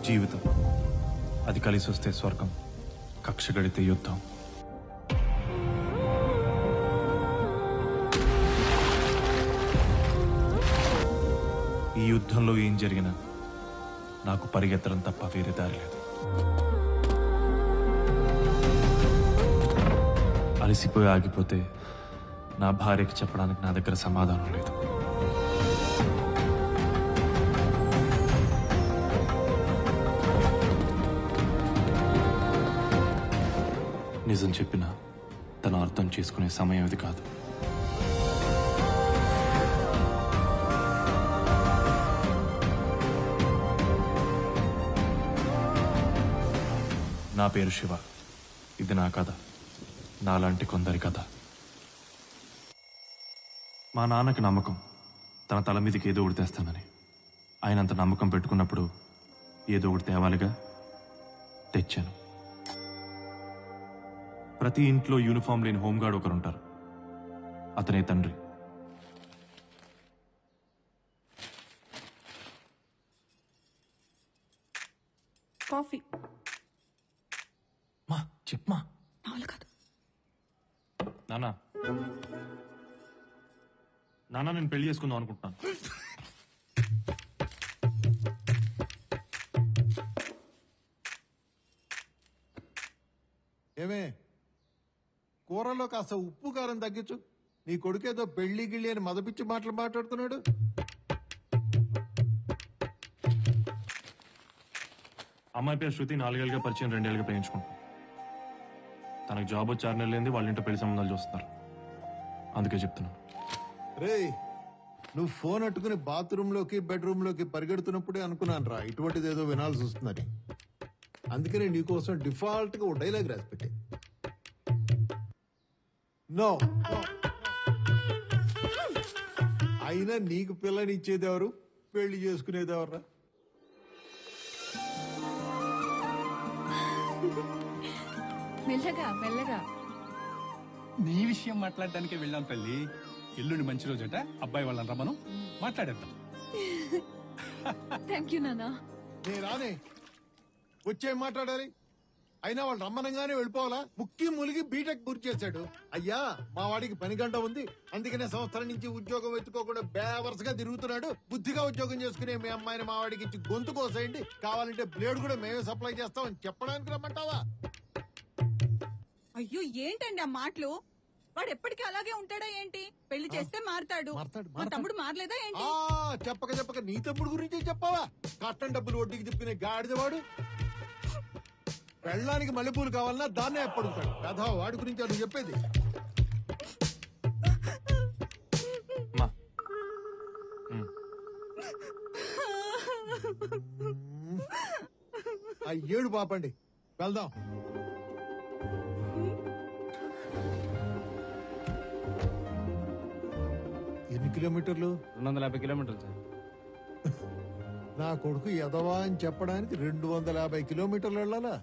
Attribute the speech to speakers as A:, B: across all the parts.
A: జీవితం, అది కలిసి వస్తే స్వర్గం, కక్ష గడితే యుద్ధం. ఈ యుద్ధంలో ఏం జరిగినా నాకు పరిగెత్తడం తప్ప వేరే దారి లేదు. అలసిపోయి ఆగిపోతే నా భార్యకి చెప్పడానికి నా దగ్గర సమాధానం లేదు. నిజం చెప్పినా తను అర్థం చేసుకునే సమయం ఇది కాదు. నా పేరు శివ. ఇది నా కథ, నాలాంటి కొందరి కథ. మా నాన్నకి నమ్మకం తన తల మీదకి ఏదో ఒకటి తెస్తానని. ఆయనంత నమ్మకం పెట్టుకున్నప్పుడు ఏదో ఒకటి తేవాలిగా. తెచ్చాను. ప్రతి ఇంట్లో యూనిఫామ్ లేని హోంగార్డ్ ఒకరుంటారు. అతనే తండ్రి.
B: కాఫీ.
A: మా చెప్పమా.
B: కాదు
A: నాన్న, నాన్న నేను పెళ్లి చేసుకుందాం అనుకుంటున్నాను.
C: ఏమే, కూరలో కాస్త ఉప్పు కారం తగ్గించు. నీ కొడుకేదో పెళ్లి గిళ్ళి అని మదపిచ్చి మాటలు మాట్లాడుతున్నాడు.
A: అమ్మాయి పేరు శృతి. 4 ఏళ్ళుగా పరిచయం, 2 ఏళ్ళుగా ప్రేమించుకుంటాం. తనకు జాబ్ వచ్చి 6 నెలలైంది. వాళ్ళ ఇంట్లో పెళ్లి సంబంధాలు చూస్తున్నారు. అందుకే చెప్తున్నాను.
C: రేయ్, నువ్వు ఫోన్ అట్టుకుని బాత్రూమ్ లోకి బెడ్రూమ్ లోకి పరిగెడుతున్నప్పుడే అనుకున్నాను రా ఇటువంటిది ఏదో వినాల్సి వస్తుందని. అందుకనే నీకోసం డిఫాల్ట్ గా ఓ డైలాగ్ రాసి పెట్టే. నో, అయినా నీకు పిల్లనిచ్చేదెవరు, పెళ్లి చేసుకునేదెవర్రా?
B: మెల్లగా మెల్లగా.
D: నీ విషయం మాట్లాడడానికి వెళ్ళాం తల్లి. ఎల్లుండి మంచి రోజట, అబ్బాయి వాళ్ళని రమ్మను, మాట్లాడేద్దాం.
B: థ్యాంక్ యూ నాన్న.
C: నే రానే, వచ్చేం మాట్లాడాలి? అయినా వాళ్ళు రమ్మనంగానే వెళ్ళిపోవాలా? ముక్కి ములిగి బీటెక్ పూర్తి చేశాడు. అయ్యా, మా వాడికి పని గంట ఉంది, అందుకనే సంవత్సరం నుంచి ఉద్యోగం ఎత్తుకోకుండా బేవరసగా తిరుగుతున్నాడు. బుద్ధిగా ఉద్యోగం చేసుకునే మీ అమ్మాయిని మా వాడికి ఇచ్చి గొంతు కోసేయండి, కావాలంటే బ్లేడ్ కూడా మేమే సప్లై చేస్తామని చెప్పడానికి రమ్మంటావా?
E: అయ్యో, ఏంటండి ఆ మాటలు? వాడు ఎప్పటికీ అలాగే ఉంటాడా ఏంటి? పెళ్లి చేస్తే మారతాడు. మా తమ్ముడు మారలేదా ఏంటి?
C: చెప్పక చెప్పక నీ తమ్ముడు గురించి చెప్పావా? కట్టం డబ్బులు వడ్డీకి తిప్పిన గాడిదవాడు. పెళ్ళానికి మల్లెపూలు కావాలన్నా దాన్నే ఎప్పడుగుతాడు కథ. వాడి గురించి నువ్వు చెప్పేది? ఆ ఏడు పాపండి, వెళ్దాం. ఎన్ని కిలోమీటర్లు?
D: 250 కిలోమీటర్లు సార్.
C: నా కొడుకు ఎదవా అని చెప్పడానికి 250 కిలోమీటర్లు వెళ్ళాలా?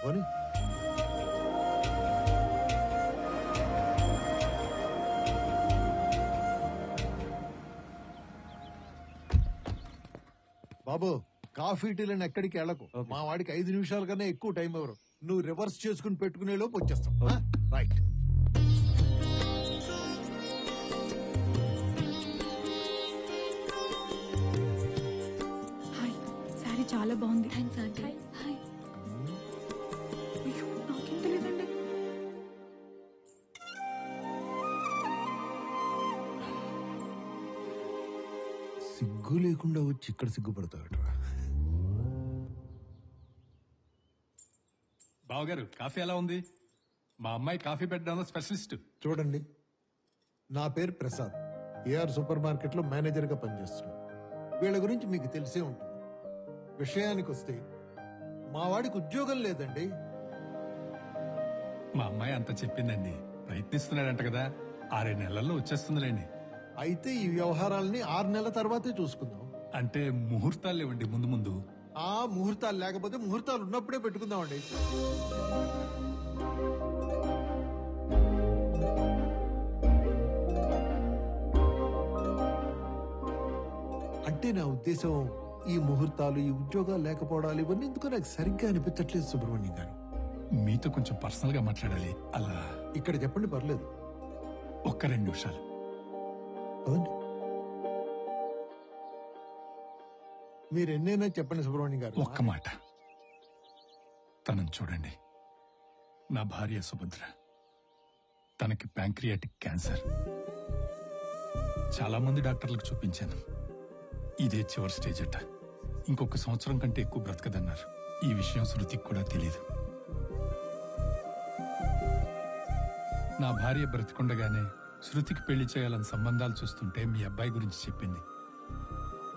C: పోనీ. బాబు, కాఫీ టీలను ఎక్కడికి వెళ్ళకు. మా వాడికి 5 నిమిషాల కన్నా ఎక్కువ టైం ఎవరు. నువ్వు రివర్స్ చేసుకుని పెట్టుకునే లోపు వచ్చేస్తాం. రైట్.
B: హాయ్, సారీ చాలా బాగుంది. Thanks aunty. హాయ్. అయ్యో, నాకేం తెలియదండి.
C: సిగ్గు లేకుండా వచ్చి ఇక్కడ సిగ్గుపడతాడరా.
D: బావగారు, కాఫీ ఎలా ఉంది? మా అమ్మాయి కాఫీ పెట్టడంలో స్పెషలిస్ట్.
C: చూడండి, నా పేరు ప్రసాద్. ఏఆర్ సూపర్ మార్కెట్ లో మేనేజర్ గా పనిచేస్తున్నాను. వీళ్ళ గురించి మీకు తెలిసే ఉంటుంది. విషయానికి వస్తే మా వాడికి ఉద్యోగం లేదండి.
D: మా అమ్మాయి అంత చెప్పిందండి. ప్రయత్నిస్తున్నాడంట కదా, 6 నెలల్లో వచ్చేస్తుందిలేండి.
C: అయితే ఈ వ్యవహారాలని 6 నెలల తర్వాతే చూసుకుందాం.
D: అంటే ముహూర్తాలు లేవండి ముందు ముందు.
C: ఆ ముహూర్తాలు లేకపోతే ముహూర్తాలు ఉన్నప్పుడే పెట్టుకుందామండి. అంటే నా ఉద్దేశం ఈ ముహూర్తాలు, ఈ ఉద్యోగాలు లేకపోవడాలు ఇవన్నీ ఎందుకో నాకు సరిగ్గా అనిపించట్లేదు సుబ్రహ్మణ్యం గారు.
D: మీతో కొంచెం పర్సనల్ గా మాట్లాడాలి. అలా
C: ఇక్కడ చెప్పండి, పర్లేదు.
D: ఒక్క 2 నిమిషాలు.
C: అవునండి, మీరు ఎన్నైనా చెప్పండి సుబ్రహ్మణ్యం గారు.
D: ఒక్క మాట. తనని చూడండి. నా భార్య సుభద్ర. తనకి ప్యాంక్రియాటిక్ క్యాన్సర్. చాలా మంది డాక్టర్లకు చూపించాను. ఇదే చివరి స్టేజ్ అట. ఇంకొక సంవత్సరం కంటే ఎక్కువ బ్రతకదన్నారు. ఈ విషయం శృతికి కూడా తెలియదు. నా భార్య బ్రతికుండగానే శృతికి పెళ్లి చేయాలని సంబంధాలు చూస్తుంటే మీ అబ్బాయి గురించి చెప్పింది.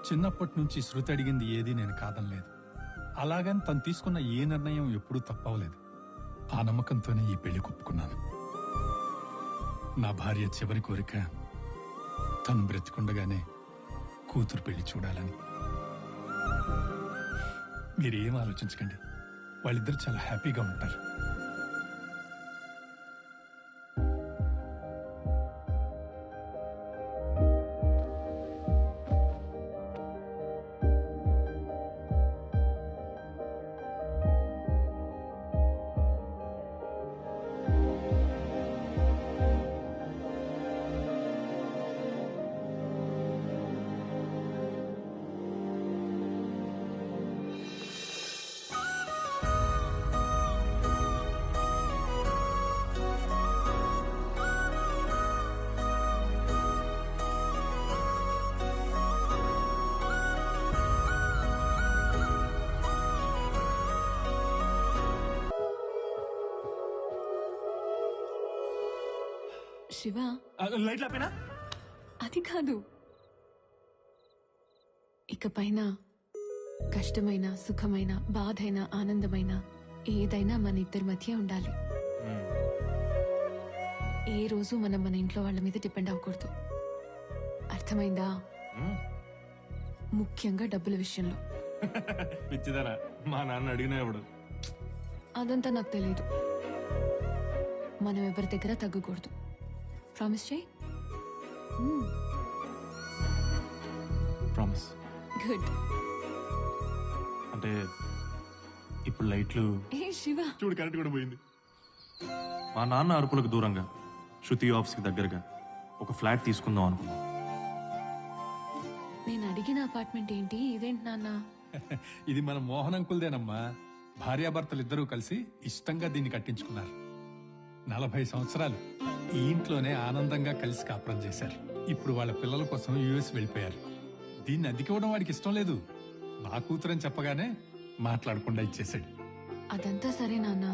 D: చిన్నప్పటి నుంచి శృతి అడిగింది ఏదీ నేను కాదనలేదు. అలాగని తను తీసుకున్న ఏ నిర్ణయం ఎప్పుడూ తప్పవలేదు. ఆ నమ్మకంతోనే ఈ పెళ్లి ఒప్పుకున్నాను. నా భార్య చివరి కోరిక తను బ్రతికుండగానే కూతురు పెళ్లి చూడాలని. మీరేం ఆలోచించకండి. వాళ్ళిద్దరు చాలా హ్యాపీగా ఉంటారు.
B: శివ,
A: లైట్లు ఆపేనా?
B: అది కాదు. ఇకపైన కష్టమైన, సుఖమైన, బాధైన, ఆనందమైన ఏదైనా మన ఇద్దరి మధ్య ఉండాలి. ఏ రోజు మనం మన ఇంట్లో వాళ్ళ మీద డిపెండ్ అవ్వకూడదు. అర్థమైందా? ముఖ్యంగా డబ్బుల విషయంలో.
A: పిచ్చిదారా, మా నాన్న అడిగినా ఎవడు.
B: అదంతా నాకు తెలియదు. మనం ఎవరి దగ్గర తగ్గకూడదు. ప్రామిస్ చేయి.
A: ప్రామిస్.
B: గుడ్.
A: అంటే ఇప్పుడు లైట్లు
B: ఏ శివ,
A: చూడు, కరెంట్ కూడా పోయింది. మా నాన్న అరుపులకు దూరంగా, శృతి ఆఫీస్కి దగ్గరగా ఒక ఫ్లాట్ తీసుకుందాం అనుకున్నాం.
B: నేను అడిగిన అపార్ట్మెంట్ ఏంటి? ఇదేంటి నాన్న?
D: ఇది మన మోహన్ అంకుల్దేనమ్మా. భార్యాభర్తలిద్దరూ కలిసి ఇష్టంగా దీన్ని కట్టించుకున్నారు. 40 సంవత్సరాలు ఈ ఇంట్లోనే ఆనందంగా కలిసి కాపురం చేశారు. ఇప్పుడు వాళ్ళ పిల్లల కోసం యుఎస్ వెళ్ళిపోయారు. దీన్ని అద్దెకివ్వడం వాడికి ఇష్టం లేదు. నా కూతురని చెప్పగానే మాట్లాడకుండా ఇచ్చేశాడు.
B: అదంతా సరే నాన్న,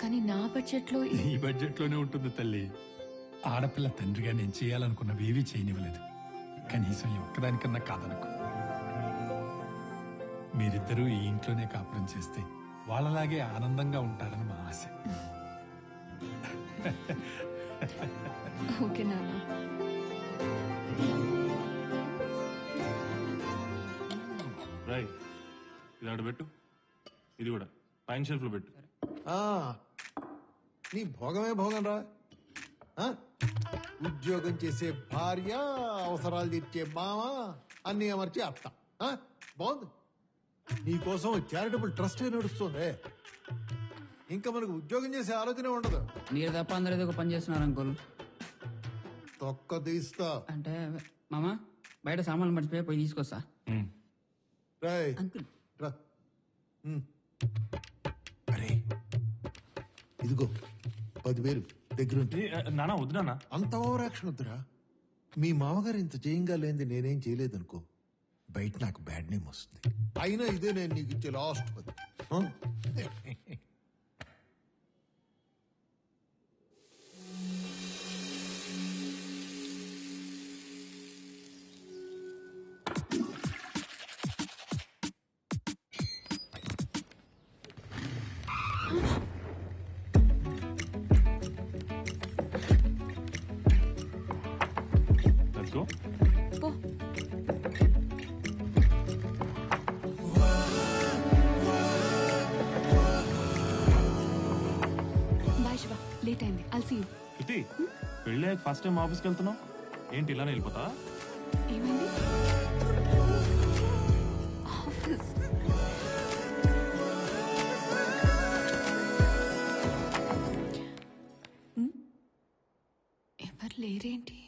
B: కానీ నా బడ్జెట్ లో
D: ఈ బడ్జెట్ లోనే ఉంటుంది తల్లి. ఆడపిల్ల తండ్రిగా నేను చేయాలనుకున్నవి ఏవీ చేయనివ్వలేదు. కనీసం ఈ ఒక్కదానికన్నా కాదనుకో. మీరిద్దరూ ఈ ఇంట్లోనే కాపురం చేస్తే వాళ్ళలాగే ఆనందంగా ఉంటారని మా ఆశ.
B: ఓకే నాన్న.
A: రాయ్, ఇది ఆడ పెట్టు. ఇది కూడా పైన షెల్ఫ్ లో పెట్టు.
C: ఆ, నీ భోగమే భోగం రా. ఆ? ఉద్యోగం చేసే భార్య, అవసరాలు తీర్చే మామ, అన్ని అమర్చి అత్త. ఆ? బాగుంది. నీకోసం చారిటబుల్ ట్రస్ట్ నడుస్తుంది. ఇంకా మనకు ఉద్యోగం చేసే ఆలోచన ఉండదు.
F: మీరు తప్ప అందరూ ఏదో ఒక పని చేస్తున్నారు అంకుల్.
C: తొక్క తీస్తా.
F: అంటే మామ బయట సామాన్లు మర్చిపోయి పోయి తీసుకొస్తా.
C: రాయ్
E: అంకుల్
C: రా. అరే ఇదిగో 10,000 దగ్గరుంటే.
A: నానా వద్దు నాన్న.
C: అంత ఓవర్ యాక్షన్ వద్దురా. మీ మామగారు ఇంత చేయంగా లేనిది నేనేం చేయలేదనుకో, బయట నాకు బ్యాడ్ నేమ్ వస్తుంది. అయినా ఇదే నేను నీకు ఇచ్చే లాస్ట్ 10.
A: Let's go.
B: పో. బాయ్ శివ, లేట్ అయింది. I'll see you.
A: శృతి, పెళ్ళి ఫస్ట్ టైం ఆఫీస్కి వెళ్తున్నావు ఏంటి? ఇలానే వెళ్ళిపోతా?
B: ఏమైంది? ఎవరు లేరేంటి?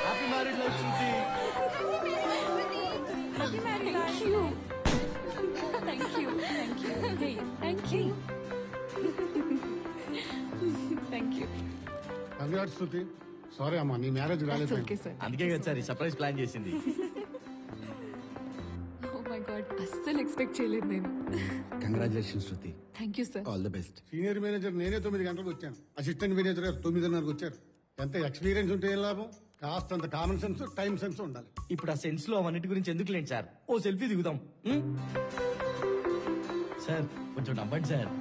C: హ్యాపీ మ్యారీడ్ లైఫ్ శృతి.
G: కంగ్రాట్స్ శృతి. సారీ అమ్మా, నీ మ్యారేజ్ రాలేదు.
H: అందుకే కదా సార్ ఈ సర్ప్రైజ్ ప్లాన్ చేసింది.
B: ఓ మై గాడ్, అస్సలు ఎక్స్పెక్ట్ చేయలేదు నేను.
H: Congratulation Shruti,
B: thank you sir.
H: All the best.
G: Senior manager నేనే 9 గంటలకు వచ్చాను. అసిస్టెంట్ మేనేజర్ గారు 9:30కు వచ్చారు. ఎంత ఎక్స్పీరియన్స్ ఉంటే ఏం లాభం? కాస్తంత కామన్ సెన్స్, టైం సెన్స్ ఉండాలి.
H: ఇప్పుడు ఆ సెన్స్ లో అవన్నిటి గురించి ఎందుకు లేండి సార్, ఓ సెల్ఫీ దిగుదాం. సార్ కొంచెం నవ్వండి సార్.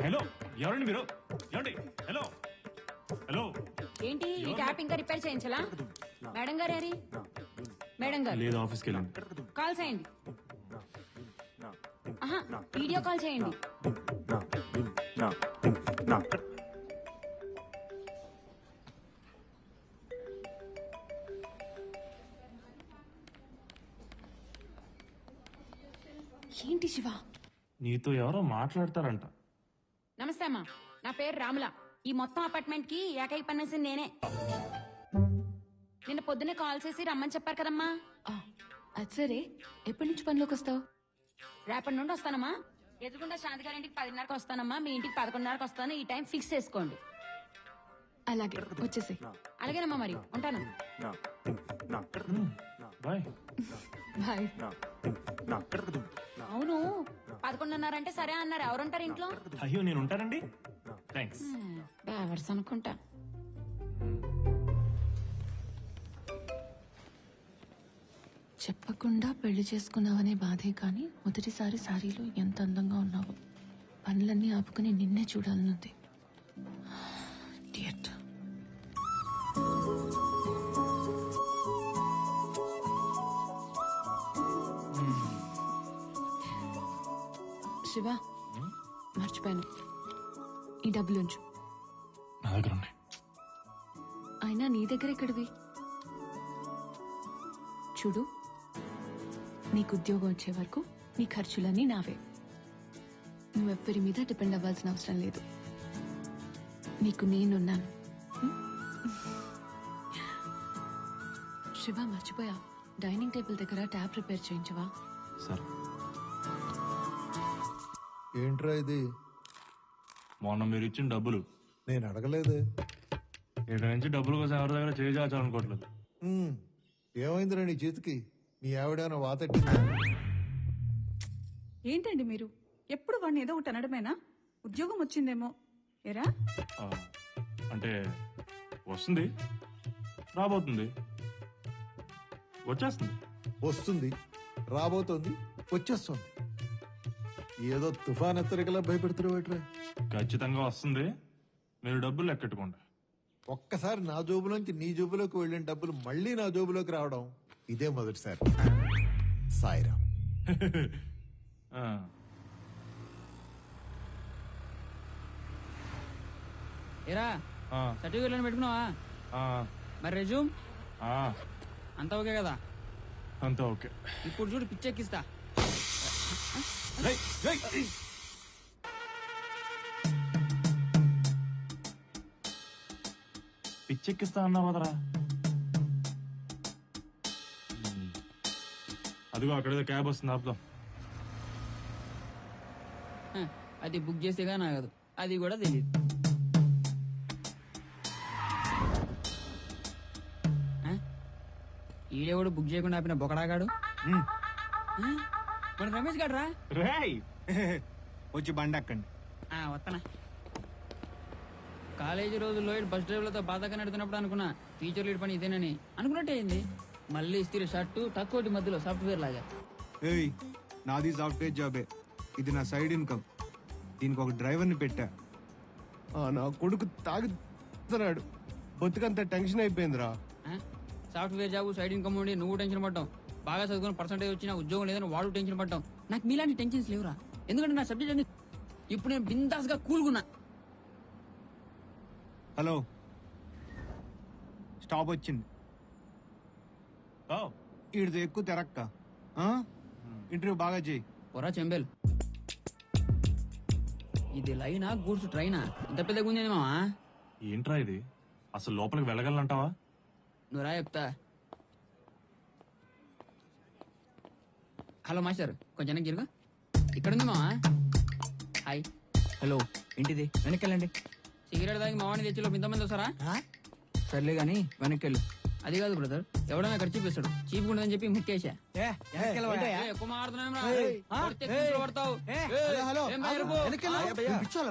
A: హలో, ఎవరండి మీరు? ఏమండి? Hello hello.
I: ఏంటి ఈ ట్యాప్ ఇంకా రిపేర్ చేయించలా? మేడం గారు ఏరి? మేడం గారు
A: లేదు, ఆఫీస్కి వెళ్ళండి.
I: కాల్ చేయండి. ఆహా, వీడియో కాల్ చేయండి.
B: ఏంటి శివ?
A: నీతో ఎవరో మాట్లాడతారంట.
I: నమస్తే అమ్మా, నా పేరు రాముల. ఈ మొత్తం అపార్ట్మెంట్ కి ఏకైక పనేసింది నేనే. నిన్న పొద్దునే కాల్ చేసి రమ్మని చెప్పారు కదమ్మా.
B: అది సరే, ఎప్పటి నుంచి పనిలోకి వస్తావు?
I: రేపటి నుండి వస్తానమ్మా. ఎదురుకుండా శాంతి గారి ఇంటికి 10:30కి వస్తానమ్మా. మీ ఇంటికి 11:30కి వస్తాను. ఈ టైం ఫిక్స్ చేసుకోండి.
B: అలాగే, వచ్చేసి.
I: అలాగేనమ్మా, మరి ఉంటాను.
A: Bye
B: bye.
I: అవును, 11:30 అంటే సరే అన్నారు. ఎవరుంటారు ఇంట్లో?
A: అయ్యో, నేను ఉంటానండి. థ్యాంక్స్.
I: డ్రైవర్స్ అనుకుంటా.
B: చెప్పకుండా పెళ్లి చేసుకున్నావనే బాధే కానీ మొదటిసారి సారీలో ఎంత అందంగా ఉన్నావు. పనులన్నీ ఆపుకుని నిన్నే చూడాలనుంది. Idiot. శివ, మర్చిపోయాను. ఈ డబ్బులుంచు.
A: నా దగ్గర ఉన్నాయి.
B: అయినా నీ దగ్గర ఎక్కడివి? చూడు, నీకు ఉద్యోగం వచ్చే వరకు నీ ఖర్చులన్నీ నావే. నువ్వెవ్వరి మీద డిపెండ్ అవ్వాల్సిన అవసరం లేదు. నీకు నేనున్నాను. శివ, మర్చిపోయా, డైనింగ్ టేబుల్ దగ్గర ట్యాప్ రిపేర్ చేయించవా?
A: సరే.
C: ఏంట్రా ఇది?
A: మొన్న మీరు ఇచ్చిన డబ్బులు.
C: నేను అడగలేదు.
A: ఇక్కడ నుంచి డబ్బుల కోసం ఎవరి దగ్గర చేయాలనుకోవట్లేదు.
C: ఏమైందిరా నీ చేతికి? మీ ఆవిడేమైనా వాతెట్టిందా?
E: ఏంటండి మీరు ఎప్పుడు వాడిని ఏదో ఒకటి అనడమేనా? ఉద్యోగం వచ్చిందేమో ఎరా?
A: అంటే వస్తుంది, రాబోతుంది, వచ్చేస్తుంది.
C: వస్తుంది, రాబోతోంది, వచ్చేస్తుంది. ఏదో తుఫాన్ హెచ్చరికలా భయపెడుతున్నావు.
A: ఖచ్చితంగా వస్తుంది. మీరు డబ్బులు లెక్కెట్టుకోండి.
C: ఒక్కసారి నా జోబులోంచి నీ జోబులోకి వెళ్ళిన డబ్బులు మళ్ళీ నా జోబులోకి రావడం ఇదే మొదటిసారి. సాయిరామ్.
A: ఆ,
F: ఏరా
A: ఆ,
F: సర్టిఫికేట్ పెట్టుకున్నావా?
A: ఆ,
F: మరి రెజ్యూమ్
A: ఆ,
F: అంతా ఓకే కదా?
A: అంతా ఓకే.
F: ఇప్పుడు చూడు పిచ్చెక్కిస్తా.
A: రేయ్, రేయ్. పిచ్చెక్కిస్తా అన్నావు కదరా. అదిగో అక్కడేదో క్యాబ్ వస్తుంది, ఆపుదాం.
F: అది బుక్ చేసేగా నాగదు, అది కూడా తెలియదు. ఈడేవాడు బుక్ చేయకుండా ఆపిన బొకడాగాడు. మన రమేష్ గాడు రా.
A: రేయ్,
H: వచ్చి బండి అక్కండి.
F: వస్తానా. కాలేజీ రోజుల్లో బస్ డ్రైవర్లతో బాధగా నడుతున్నప్పుడు అనుకున్నా టీచర్ లీడ్ పని ఇదేనని. అనుకున్నట్టే అయింది. మళ్ళీ ఇస్త్రీ షర్టు తక్కువటి మధ్యలో సాఫ్ట్వేర్ లాగా.
J: ఏయ్, నాది సాఫ్ట్వేర్ జాబే. ఇది నా సైడ్ ఇన్కమ్. దీనికి ఒక డ్రైవర్ని పెట్టా. నా కొడుకు తాగుతున్నాడు. బతుకంతా టెన్షన్ అయిపోయిందిరా.
F: సాఫ్ట్వేర్ జాబ్, సైడ్ ఇన్కమ్ ఉండి నువ్వు టెన్షన్ పడ్డావు. బాగా చదువుకుని పర్సెంటేజ్ వచ్చినా ఉద్యోగం లేదని వాడు టెన్షన్ పడ్డావు. నాకు మీలాంటి టెన్షన్స్ లేవురా. ఎందుకంటే నా సబ్జెక్ట్ అన్ని ఇప్పుడు నేను బిందాస్ గా కూల్గున్నా.
J: హలో, స్టాప్ వచ్చింది. ఈడితో ఎక్కువ తెరక్క. ఇంటర్వ్యూ బాగా చేయి.
F: పొరా చెంబేల్. ఇది లైనా గూడ్స్ ట్రైనా? ఇంత పెద్దగా ఉంది మావా.
A: ఏంట్రా ఇది? అసలు లోపలికి వెళ్ళగలంటావా?
F: నువ్వు రా చెప్తా. హలో మాస్టర్, కొంచెం జరుగు. ఇక్కడ ఉంది మావా. హాయ్.
H: హలో, ఏంటిది? వెనక్కి వెళ్ళండి.
F: సిగరెట్ తాగి మావాడిని తెచ్చిలో ఇంతమంది వస్తారా?
H: సర్లే గాని వెనక్కి వెళ్ళు.
F: అది కాదు బ్రదర్, ఎవడైనా ఖర్చు చూపిస్తాడు, చీప్ ఉండదని చెప్పి ముక్కేసా. ఎక్కువ మాట్లాడుతున్నావు.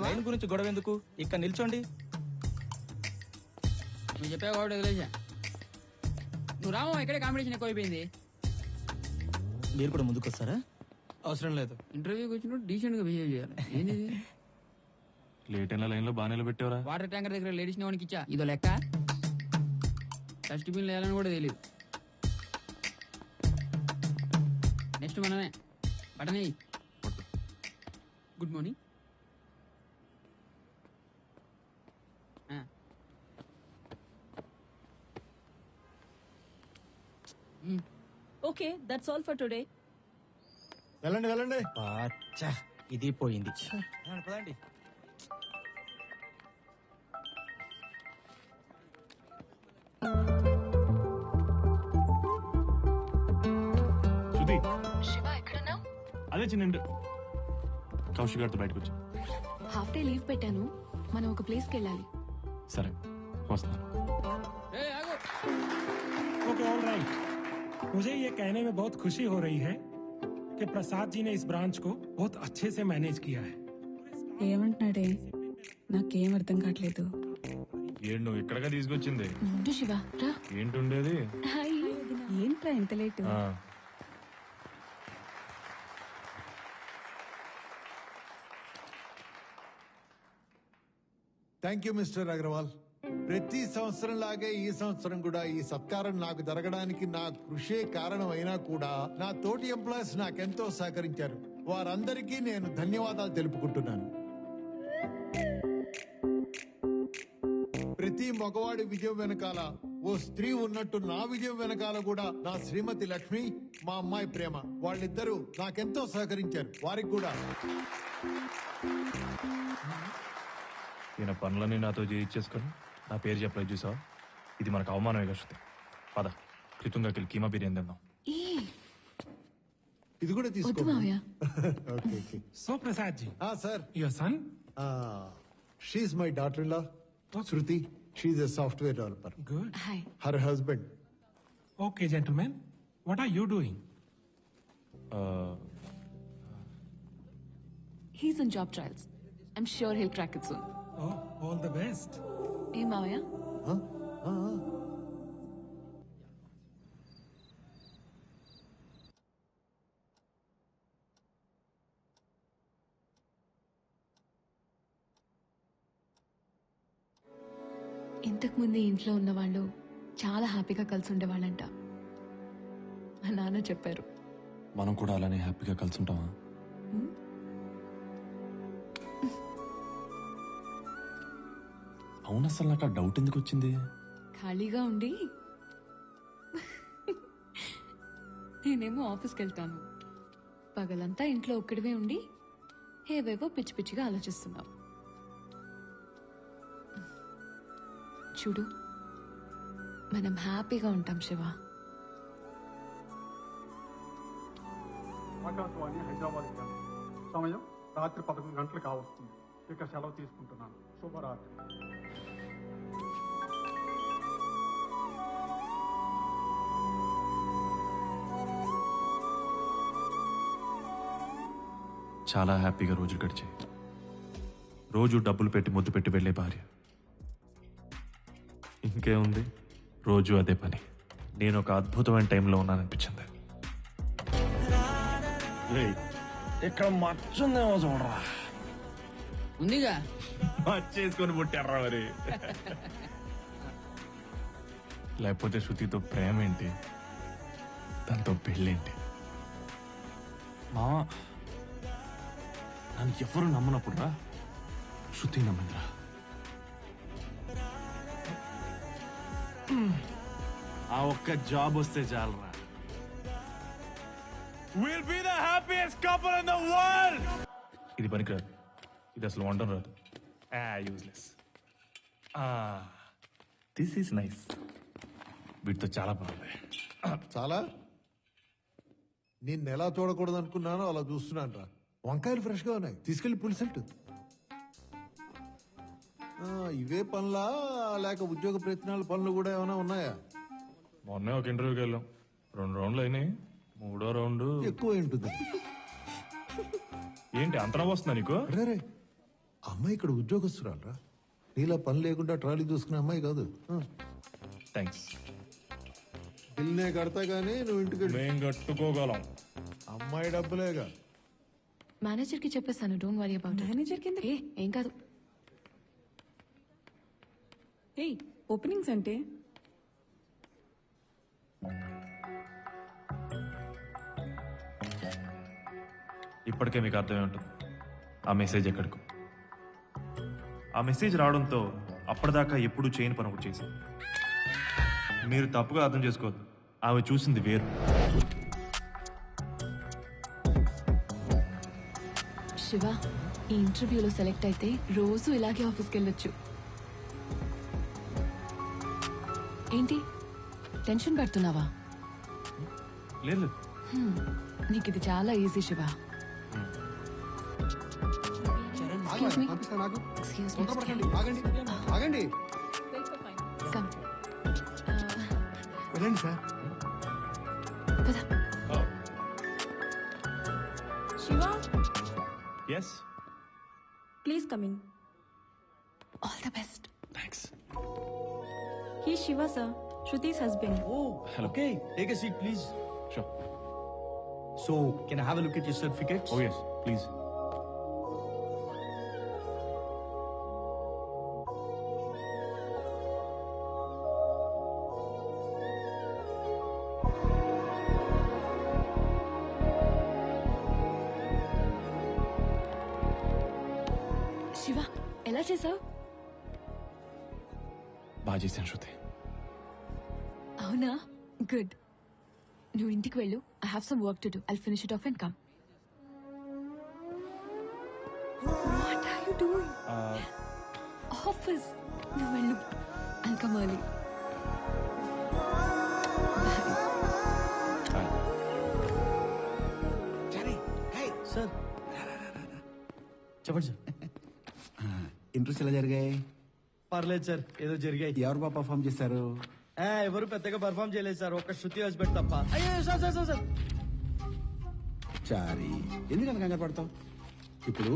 H: లైన్ గురించి గొడవ ఎందుకు? ఇక్కడ నిల్చోండి.
F: నువ్వు చెప్పావు కాబట్టి వదిలేసా. నువ్వు రామో, ఇక్కడే కాంపిటీషన్ ఎక్కువైపోయింది.
H: మీరు కూడా ముందుకు వస్తారా? అవసరం లేదు.
F: ఇంటర్వ్యూకి వచ్చినప్పుడు డీసెంట్ గా బిహేవ్ చేయాలి. ఏంది
A: లేట్ అయిన లైన్ లో బాగా నిలబెట్టావరా?
F: వాటర్ ట్యాంకర్ దగ్గర లేడీస్ వానికి ఇచ్చా. ఇదో లెక్క. డస్ట్బిన్ వేయాలని కూడా తెలియదు. నెక్స్ట్ మనమే. బటనే. Good morning.
E: Okay, that's all for today.
C: వెళ్ళండి వెళ్ళండి.
H: ఇది పోయింది. పదండి.
A: శృతి,
B: శివ ఎక్కడున్నావు?
A: అదే చిన్న కౌశిక్ గారితో బయటకు వచ్చా.
B: హాఫ్ డే లీవ్ పెట్టాను, మనం ఒక ప్లేస్కి వెళ్ళాలి.
A: సరే వస్తాను.
K: Okay all right. मुझे ये कहने में बहुत खुशी हो रही है कि प्रसाद जी ने इस ब्रांच को बहुत अच्छे से मैनेज किया है।
E: ఏమంటున్నాడే? నాకేం అర్థం కావట్లేదు.
A: ఏంటి నువ్వు ఇక్కడగా తీసుకొచ్చింది?
B: ఉండు శివ, రా.
A: ఏంటుండేది?
B: హాయ్.
E: ఏంట్రా ఇంత late?
C: Thank you mister Agarwal. ప్రతి సంవత్సరం లాగే ఈ సంవత్సరం కూడా ఈ సత్కారం నాకు జరగడానికి నా కృషే కారణం అయినా కూడా నా తోటి ఎంప్లాయీస్ నాకెంతో సహకరించారు. వారందరికీ నేను ధన్యవాదాలు తెలుపుకుంటున్నాను. ప్రతి మగవాడి విజయం వెనకాల ఓ స్త్రీ ఉన్నట్టు నా విజయం వెనకాల కూడా నా శ్రీమతి లక్ష్మి, మా అమ్మాయి ప్రేమ, వాళ్ళిద్దరూ నాకెంతో సహకరించారు. వారికి కూడా
A: ఈయన పనులన్నీ నాతో చేయించేసుకొని నా పేరు చెప్పలేదు చూసావా? ఇది మనకు అవమానమే కష్టం. పద కృతంగా కీమా బిర్యానీ తిందాం.
C: ఇది కూడా
B: వద్దు
C: తీసుకో.
B: మావయ్య.
K: So Prasad ji,
C: sir,
K: your son?
C: She's my daughter in law Shruti. She's a software developer.
K: Good.
B: Hi.
C: Her husband.
K: Okay, gentlemen, what are you doing?
B: He's in job trials. I'm sure he'll crack it soon.
K: Oh, all the best.
B: ఏ మావయ్య? ఇంతకు ముందు ఇంట్లో ఉన్న వాళ్ళు చాలా హ్యాపీగా కలిసి ఉండేవాళ్ళంట. మా నాన్న చెప్పారు.
A: మనం కూడా అలానే హ్యాపీగా కలిసి ఉంటామా? అవును, అసలు నాకు ఆ డౌట్ ఎందుకు వచ్చింది?
B: ఖాళీగా ఉండి నేనేమో ఆఫీస్కి వెళ్తాను, పగలంతా ఇంట్లో ఒక్కడివే ఉండి ఏవేవో పిచ్చి పిచ్చిగా ఆలోచిస్తున్నావు. చూడు, మనం హ్యాపీగా ఉంటాం శివ.
L: ఆకాశవాణి హైదరాబాద్ కేంద్రం. సమయం రాత్రి 11 గంటలు కావస్తుంది. ఇక సెలవు తీసుకుంటున్నాను. శుభరాత్రి.
A: చాలా హ్యాపీగా రోజులు గడిచాయి. రోజు డబ్బులు పెట్టి ముద్దు పెట్టి వెళ్ళే భార్య. ఇంకేముంది, రోజు అదే పని. నేను ఒక అద్భుతమైన టైంలో ఉన్నాననిపించింది. ఇక్కడ మర్చుందేమో చూడరా.
F: ఉందిగా
A: మర్చేసుకొని పుట్టారా మరి. లేకపోతే శృతితో ప్రేమ ఏంటి, దాంతో పెళ్ళేంటి? మా నన్ను ఎవరు నమ్మనప్పుడు రా శృతి నమ్మిందిరా. ఆ ఒక్క జాబ్ వస్తే చాలరా. We'll be the happiest couple in the world. ఇది పనికిరాదు, ఇది అసలు వండడం రాదు. యూజ్లెస్. This is nice. వీటితో చాలా బాగుంది.
C: చాలా నేను ఎలా చూడకూడదు అనుకున్నానో అలా చూస్తున్నాను రా. వంకాయలు ఫ్రెష్ గా ఉన్నాయి, తీసుకెళ్లి పులిసెట్టు. ఇవే పనులా లేక ఉద్యోగ ప్రయత్నాల పనులు కూడా ఏమైనా ఉన్నాయా?
A: మొన్నే ఒక ఇంటర్వ్యూకి వెళ్ళాం, 2 రౌండ్లు అయినాయి, 3వ రౌండ్
C: ఎక్కువ ఉంటుంది.
A: ఏంటి అంతరం వస్తుందా నీకు?
C: రే అమ్మాయి ఇక్కడ ఉద్యోగస్తురాలరా, నీలా పని లేకుండా ట్రాలీ చూసుకునే అమ్మాయి కాదు.
A: థ్యాంక్స్.
C: బిల్నే కడతా గానీ నువ్వు ఇంటికి
A: మేం కట్టుకోగలం.
C: అమ్మాయి డబ్బులేగా.
B: మేనేజర్ కి చెప్పేస్తాను, డోంట్ వరీ అబౌట్.
E: మేనేజర్ కింద
B: ఏం కాదు.
E: ఓపెనింగ్స్ అంటే
A: ఇప్పటికే మీకు అర్థమే ఉంటుంది ఆ మెసేజ్ ఎక్కడికో. ఆ మెసేజ్ రావడంతో అప్పటిదాకా ఎప్పుడు చేయని పని ఒకటి చేసింది. మీరు తప్పుగా అర్థం చేసుకోవద్దు, ఆమె చూసింది వేరు.
B: శివ, ఈ ఇంటర్వ్యూలో సెలెక్ట్ అయితే రోజు ఇలాగే ఆఫీస్కి వెళ్ళొచ్చు. ఏంటి టెన్షన్ పడుతున్నావా?
A: లేదు,
B: నీకు ఇది చాలా easy Shiva. Excuse me. Excuse me.
G: ఆగండి
B: Come.
G: వెళ్ళండి సార్.
B: పద.
E: Shiva,
A: yes,
E: please come in.
B: All the best.
A: Thanks.
E: He Shiva sir, Shruti's husband.
H: Oh, okay. Take a seat, please.
A: Sure.
H: So, can I have a look at your certificates?
A: Oh yes, please.
B: Shiva, ఎలా చేసావు?
A: బాగా చేశాను శృతి.
B: అవునా? Good. నువ్వు ఇంటికి వెళ్ళు. I have some work to do. I'll finish it off and come. What are you doing? Office. నువ్వు వెళ్ళు. I'll come early.
H: సార్ చెప్పండి సార్.
M: ఇంట్రెస్ట్ ఎలా జరిగాయి?
H: పర్లేదు సార్, ఏదో జరిగాయి.
M: ఎవరు బాగా పర్ఫామ్ చేశారు?
H: ఎవరు పెద్దగా పర్ఫామ్ చేయలేదు సార్, ఒక్క శృతి హస్బెండ్ తప్ప. అయ్యో సార్ సార్ సార్ సార్.
M: చారి, ఎందుకంత కంగారు పడతావు? ఇప్పుడు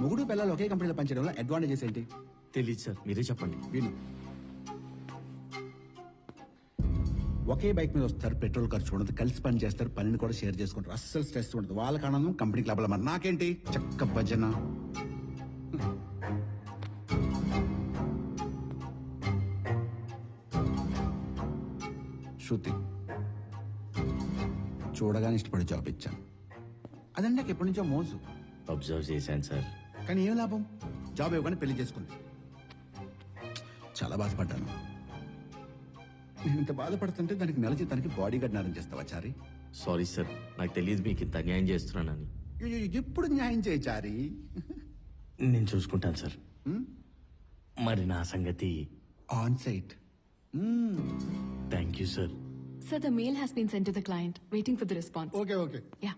M: మొగుడు పిల్లలు ఒకే కంపెనీలో పనిచేయడం వల్ల అడ్వాంటేజెస్ ఏంటి?
H: తెలియదు సార్, మీరే చెప్పండి.
M: విను, ఒకే బైక్ మీద వస్తారు, పెట్రోల్ ఖర్చు ఉండదు, కలిసి పని చేస్తారు, పనిని కూడా షేర్ చేసుకుంటారు, అస్సలు స్ట్రెస్ ఉండదు. వాళ్ళకి ఆనందం, కంపెనీకి లాభాలు. మరి నాకేంటి చక్క భజన. శృతి చూడగానే ఇష్టపడి జాబ్ ఇచ్చాను. అదంటే నాకు ఎప్పటి నుంచో మోజు.
H: అబ్జర్వ్ చేశాను సార్.
M: కానీ ఏం లాభం? జాబ్ ఇవ్వగానే పెళ్లి చేసుకుంది. చాలా బాధపడ్డాను. నేను ఇంత బాధపడుతుంటే దానికి నెల జీతానికి బాడీ గార్డ్ అరేంజ్ చేస్తావా చారి?
H: సారీ సార్, నాకు తెలియదు మీకు ఇంత అన్యాయం చేస్తున్నానని.
M: ఎప్పుడు న్యాయం చేయి చారి.
H: నేను చూసుకుంటాను సార్. మరి నా సంగతి
M: on site.
H: Thank you sir.
B: Sir, the mail has been sent to the client. Waiting for the response.
G: Okay okay.
B: Yeah.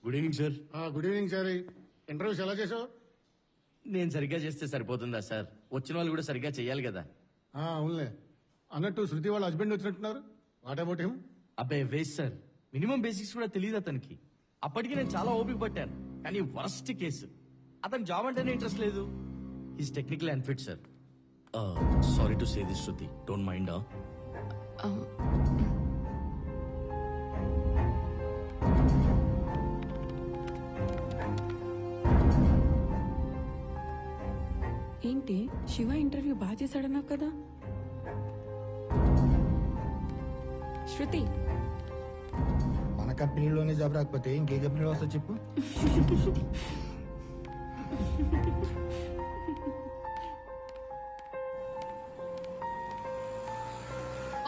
H: Good evening sir.
G: Good evening sir. Interviews ఎలా చేసావు?
H: నేను సరిగ్గా చేస్తే సరిపోతుందా సార్? వచ్చిన వాళ్ళు కూడా సరిగ్గా చెయ్యాలి కదా.
G: అవునులే. అన్నట్టు శృతి వాళ్ళ హస్బెండ్ వచ్చినట్టున్నారు. What about him?
H: అబ్బాయి వేస్ట్ సార్, మినిమం బేసిక్స్ కూడా తెలియదు అతనికి. అప్పటికి నేను చాలా ఓపిక పట్టాను, కానీ వర్స్ట్ కేసు. అతను జాబ్ అంటేనే ఇంట్రెస్ట్ లేదు. Is technical unfit sir. Sorry to say this Shruti, don't mind.
E: ఏంటి శివ ఇంటర్వ్యూ బాగా చేశాడన్నావు కదా? శృతి,
N: మన కంపెనీలోనే జాబ్ రాకపోతే ఇంకే కంపెనీలో వస్తా చెప్పు.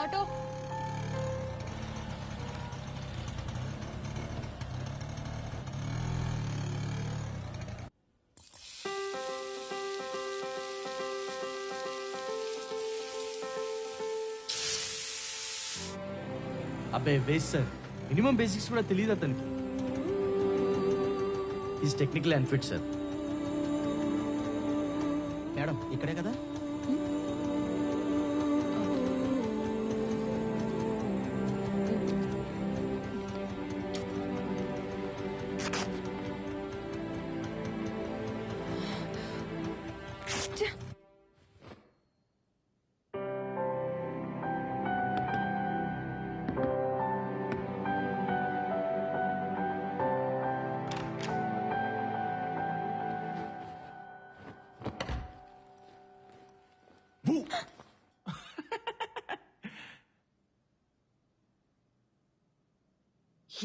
B: ఆటో
H: అబ్బే వేస్ట్ సార్, మినిమం బేసిక్స్ కూడా తెలియదు అతనికి. Is technical unfit sir.
M: Madam ఇక్కడే కదా?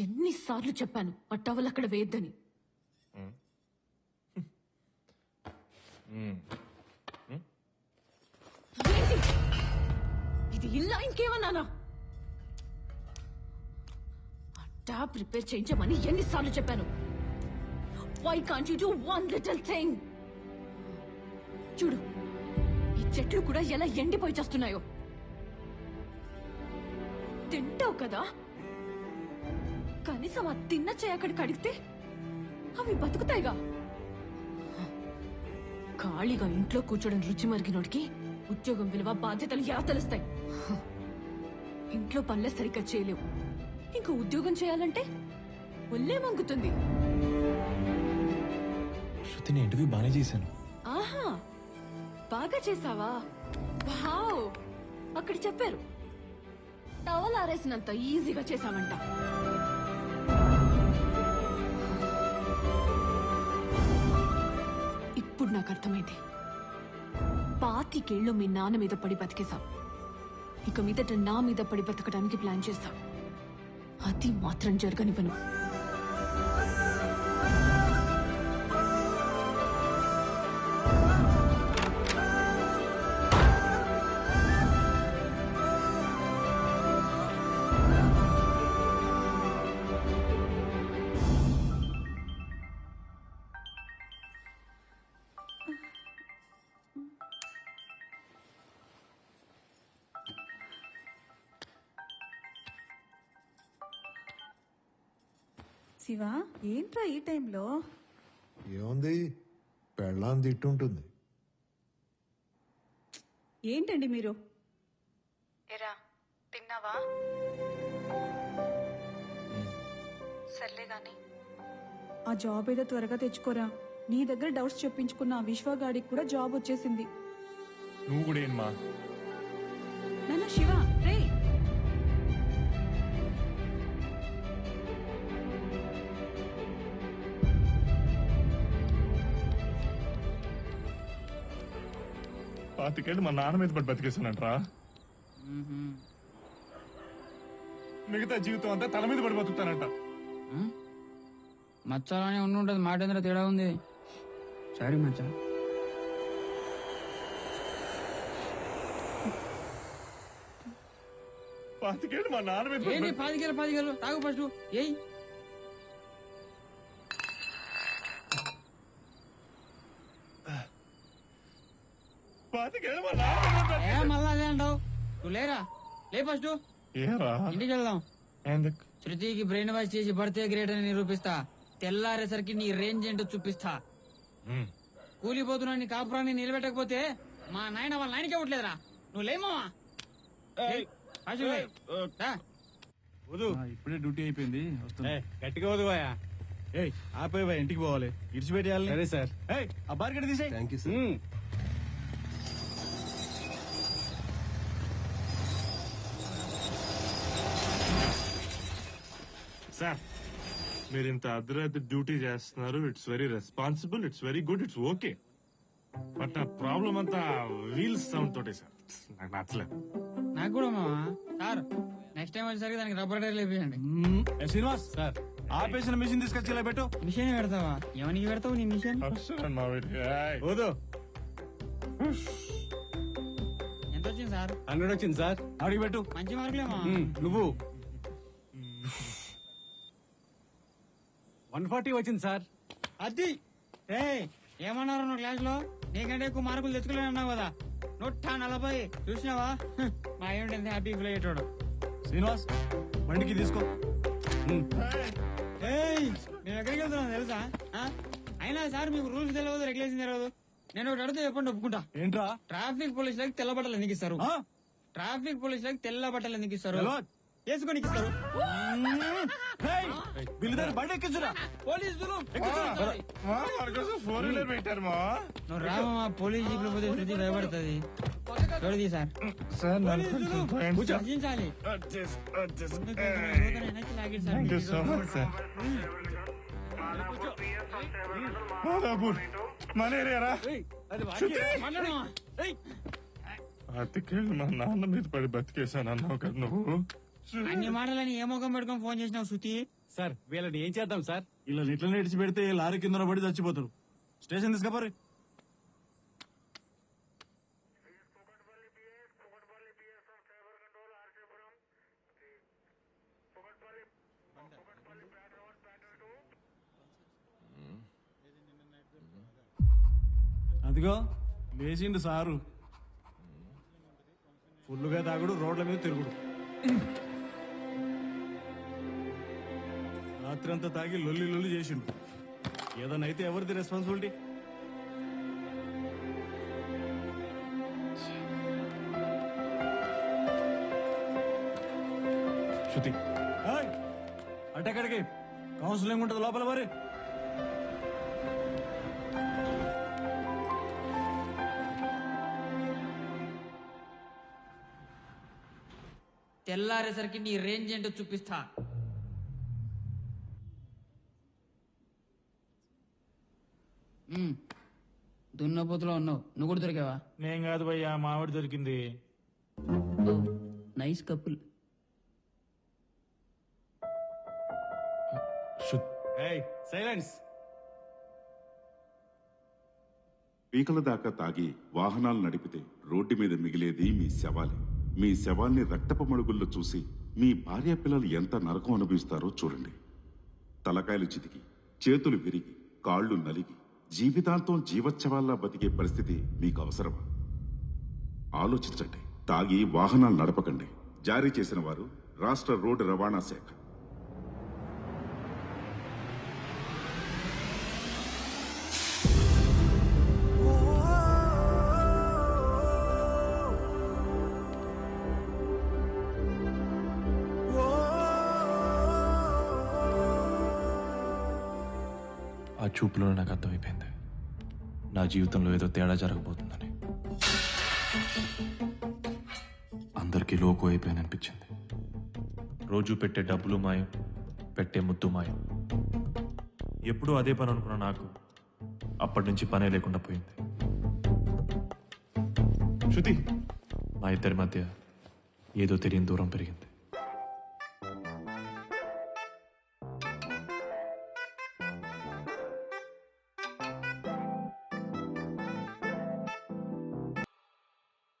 B: ఎన్నిసార్లు చెప్పాను ఆ టవల్ అక్కడ వేయద్దని. ఏంటి ఇది ఇల్లా ఇంకేమన్నానా? ఆ ట్యాప్ రిపేర్ చేయించమని ఎన్నిసార్లు చెప్పాను. Why can't you do one little thing? చూడు ఈ చెట్లు కూడా ఎలా ఎండిపోయి చేస్తున్నాయో. తింటావు కదా, కనీసం ఆ తిన్న చేయి అక్కడ కడిగితే అవి బతుకుతాయిగా. ఖాళీగా ఇంట్లో కూర్చోడం రుచి మరిగినోడికి ఉద్యోగం విలువ బాధ్యతలు ఎలా తెలుస్తాయి? ఇంట్లో పనులే సరిగ్గా చేయలేవు, ఇంకా ఉద్యోగం చేయాలంటే ఒళ్ళే మంగుతుంది.
A: శృతి నేను ఇంటర్వ్యూ బాగానే చేశాను.
B: ఆహా బాగా చేసావా? వావ్, అక్కడ చెప్పారు టవల్ ఆరేసినంత ఈజీగా చేసావంట. ఇప్పుడు నాకు అర్థమైంది. 25 మీ నాన్న మీద పడి బతికేశావు, ఇక మీదట నా మీద పడి బతకడానికి ప్లాన్ చేస్తావు. అది మాత్రం జరగనివ్వను.
E: శివ, ఏంట్రా ఈ టైంలో?
C: ఏముంది, పెళ్ళాం తిట్టుంటుంది.
E: ఏంటండి మీరు?
B: ఎరా తిన్నావా? సర్లే గాని
E: ఆ జాబ్ ఏదో త్వరగా తెచ్చుకోరా. నీ దగ్గర డౌట్స్ చెప్పించుకున్న ఆ విశ్వగాడికి కూడా జాబ్ వచ్చేసింది.
A: నువ్వు కూడా ఏమ్మా?
E: నాన్న శివ, రే
A: పాతికేళ్ళు మా నాన్న మీద పడి బతికేసానంట్రా. మిగతా జీవితం అంతా తల మీద పడి బతుకుతానంట.
F: మచ్చాలనే ఉండుంటది, మాట ఎందులో తేడా ఉంది. సారీ మచ్చా.
A: పాతికేళ్ళు మా నాన్న మీద పడి
F: ఏంటి 10 తాగు ఫస్ట్. ఏయ్
A: పాతికేళ్ళు మా నాన్న మీద పడి
F: ఏ మళ్ళా అదే అంటావు? నువ్వు లేరా, లే ఫస్ట్.
A: ఏరా
F: ఇంటికి వెళ్దాం.
A: ఎందుకు?
F: శృతికి బ్రెయిన్ వాష్ చేసి పడితే గ్రేట్ అని నిరూపిస్తా. తెల్లారేసరికి నీ రేంజ్ ఏంటో చూపిస్తా. కూలిపోతున్నా నీ కాపురాన్ని నిలబెట్టకపోతే మా నాయన వాళ్ళ నాయనకే ఇవ్వట్లేదురా. నువ్వు లేమా?
A: ఇప్పుడే డ్యూటీ అయిపోయింది, వస్తుంది.
J: గట్టిగా వదువాయా.
A: ఆపేవా, ఇంటికి పోవాలి. ఇడిచిపెట్టేయాలి.
J: సరే సార్.
A: ఆ బార్గెట్ తీసేయ్.
J: Thank you sir.
A: సార్, మీరు ఇంత అర్ధరాత్రి డ్యూటీ చేస్తున్నారు. It's very responsible, it's very good, it's okay. But ఆ ప్రాబ్లం అంతా వీల్స్ సౌండ్ తోటే సార్. నాకు నచ్చలేదు.
F: నాకు కూడా మావా. సార్ నెక్స్ట్ టైం వచ్చేసరికి దానికి రబ్బర్ టైర్ లేపియండి.
A: శ్రీనివాస్
J: సార్, ఆపేసిన మిషన్ తీసుకొచ్చి ఇలా పెట్టు.
F: మిషన్ పెడతావా? ఎవరికి పెడతావు నీ మిషన్?
J: వద్దు.
F: ఎంత వచ్చింది సార్?
J: 100 వచ్చింది సార్. అడిగి పెట్టు.
F: మంచి మార్కులేమా?
J: నువ్వు 140 వచ్చింది సార్.
F: అది ఏమన్నారు నువ్వు క్లాస్ లో? నీకంటే ఎక్కువ మార్కులు తెచ్చుకోలేను అన్నావు కదా. 140 చూసినావా? మా ఏమిటి హ్యాపీ ఫీల్ అయ్యేటోడు.
J: శ్రీనివాస్ బండికి తీసుకో.
F: మేము ఎక్కడికి వెళ్తున్నాం తెలుసా? అయినా సార్ మీకు రూల్స్ తెలియదు, రెగ్యులేషన్ తెలియదు. నేను ఒకటి అడిగితే చెప్పండి ఒప్పుకుంటా.
J: ఏంట్రా?
F: ట్రాఫిక్ పోలీసులకు తెల్ల బట్టలు ఎందుకు ఇస్తారు? ట్రాఫిక్ పోలీసులకు తెల్ల బట్టలు ఎందుకు ఇస్తారు? వేసుకొని ఇస్తారు.
J: బండి ఎక్కించురా.
F: పోలీసులు
J: పెట్టారు.
F: నువ్వు రామా పోలీస్ జీపులో పోతే శృతి భయపడుతుంది. చూడది సార్. రచించాలి.
N: అతికేళ్ళు మా నాన్న మీద పడి బతికేశాను అన్నావు కదా నువ్వు.
F: అన్ని మాటలని ఏ ముఖం పెట్టుకొని ఫోన్ చేసినావు శృతి?
J: సార్ వీళ్ళని ఏం చేద్దాం సార్? ఇలా ఇట్లా నేడిచి పెడితే లారీ కింద పడి చచ్చిపోతారు. స్టేషన్ తీసుకపోరు. అదిగో లేచిండు సారు. ఫుల్లుగా తాగుడు, రోడ్ల మీద తిరుగుడు. రాత్రి అంతా తాగి లొల్లి లొల్లి చేసిండు. ఏదైనా అయితే ఎవరిది రెస్పాన్సిబిలిటీ?
A: శృతి
J: అటెక్కడికి కౌన్సిలింగ్ ఉంటుంది లోపల మరి.
F: తెల్లారేసరికి నీ రేంజ్ ఏంటో చూపిస్తా. దున్నపోతులో ఉన్నావు. నువ్వు కూడా దొరికావా?
J: నేను కాదు భయ్యా, మావిడి దొరికింది.
F: Nice couple.
J: సైలెన్స్.
O: పీకల దాకా తాగి వాహనాలు నడిపితే రోడ్డు మీద మిగిలేది మీ శవాలే. మీ శవాల్ని రక్తపు మడుగుల్లో చూసి మీ భార్య పిల్లలు ఎంత నరకం అనుభవిస్తారో చూడండి. తలకాయలు చితికి, చేతులు విరిగి, కాళ్ళు నలిగి జీవితాంతం జీవోత్సవాల్లా బతికే పరిస్థితి మీకు అవసరమా? ఆలోచించండి. తాగి వాహనాలు నడపకండి. జారీ చేసిన వారు రాష్ట్ర రోడ్డు రవాణా శాఖ.
A: ఆ చూపులోనే నాకు అర్థమైపోయింది నా జీవితంలో ఏదో తేడా జరగబోతుందని. అందరికీ లోకు అయిపోయింది అనిపించింది. రోజు పెట్టే డబ్బులు మాయం, పెట్టే ముద్దు మాయం. ఎప్పుడూ అదే పని అనుకున్న నాకు అప్పటి నుంచి పనే లేకుండా పోయింది. శృతి, మా ఇద్దరి మధ్య ఏదో తెలియని దూరం పెరిగింది.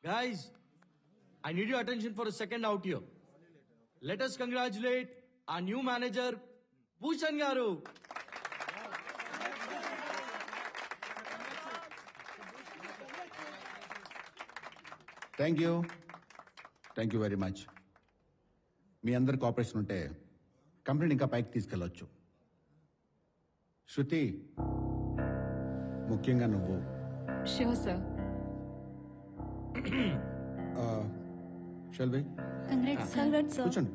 H: Guys, I need your attention for a second out here. Let us congratulate our new manager, Bhushan Garu.
M: Thank you very much. మీ అందరి కోఆపరేషన్ ఉంటే కంపెనీని ఇంకా పైకి తీసుకెళ్ళొచ్చు. శృతి, ముఖ్యంగా నువ్వు.
B: Sure sir.
M: షెల్వి, కూర్చోండి.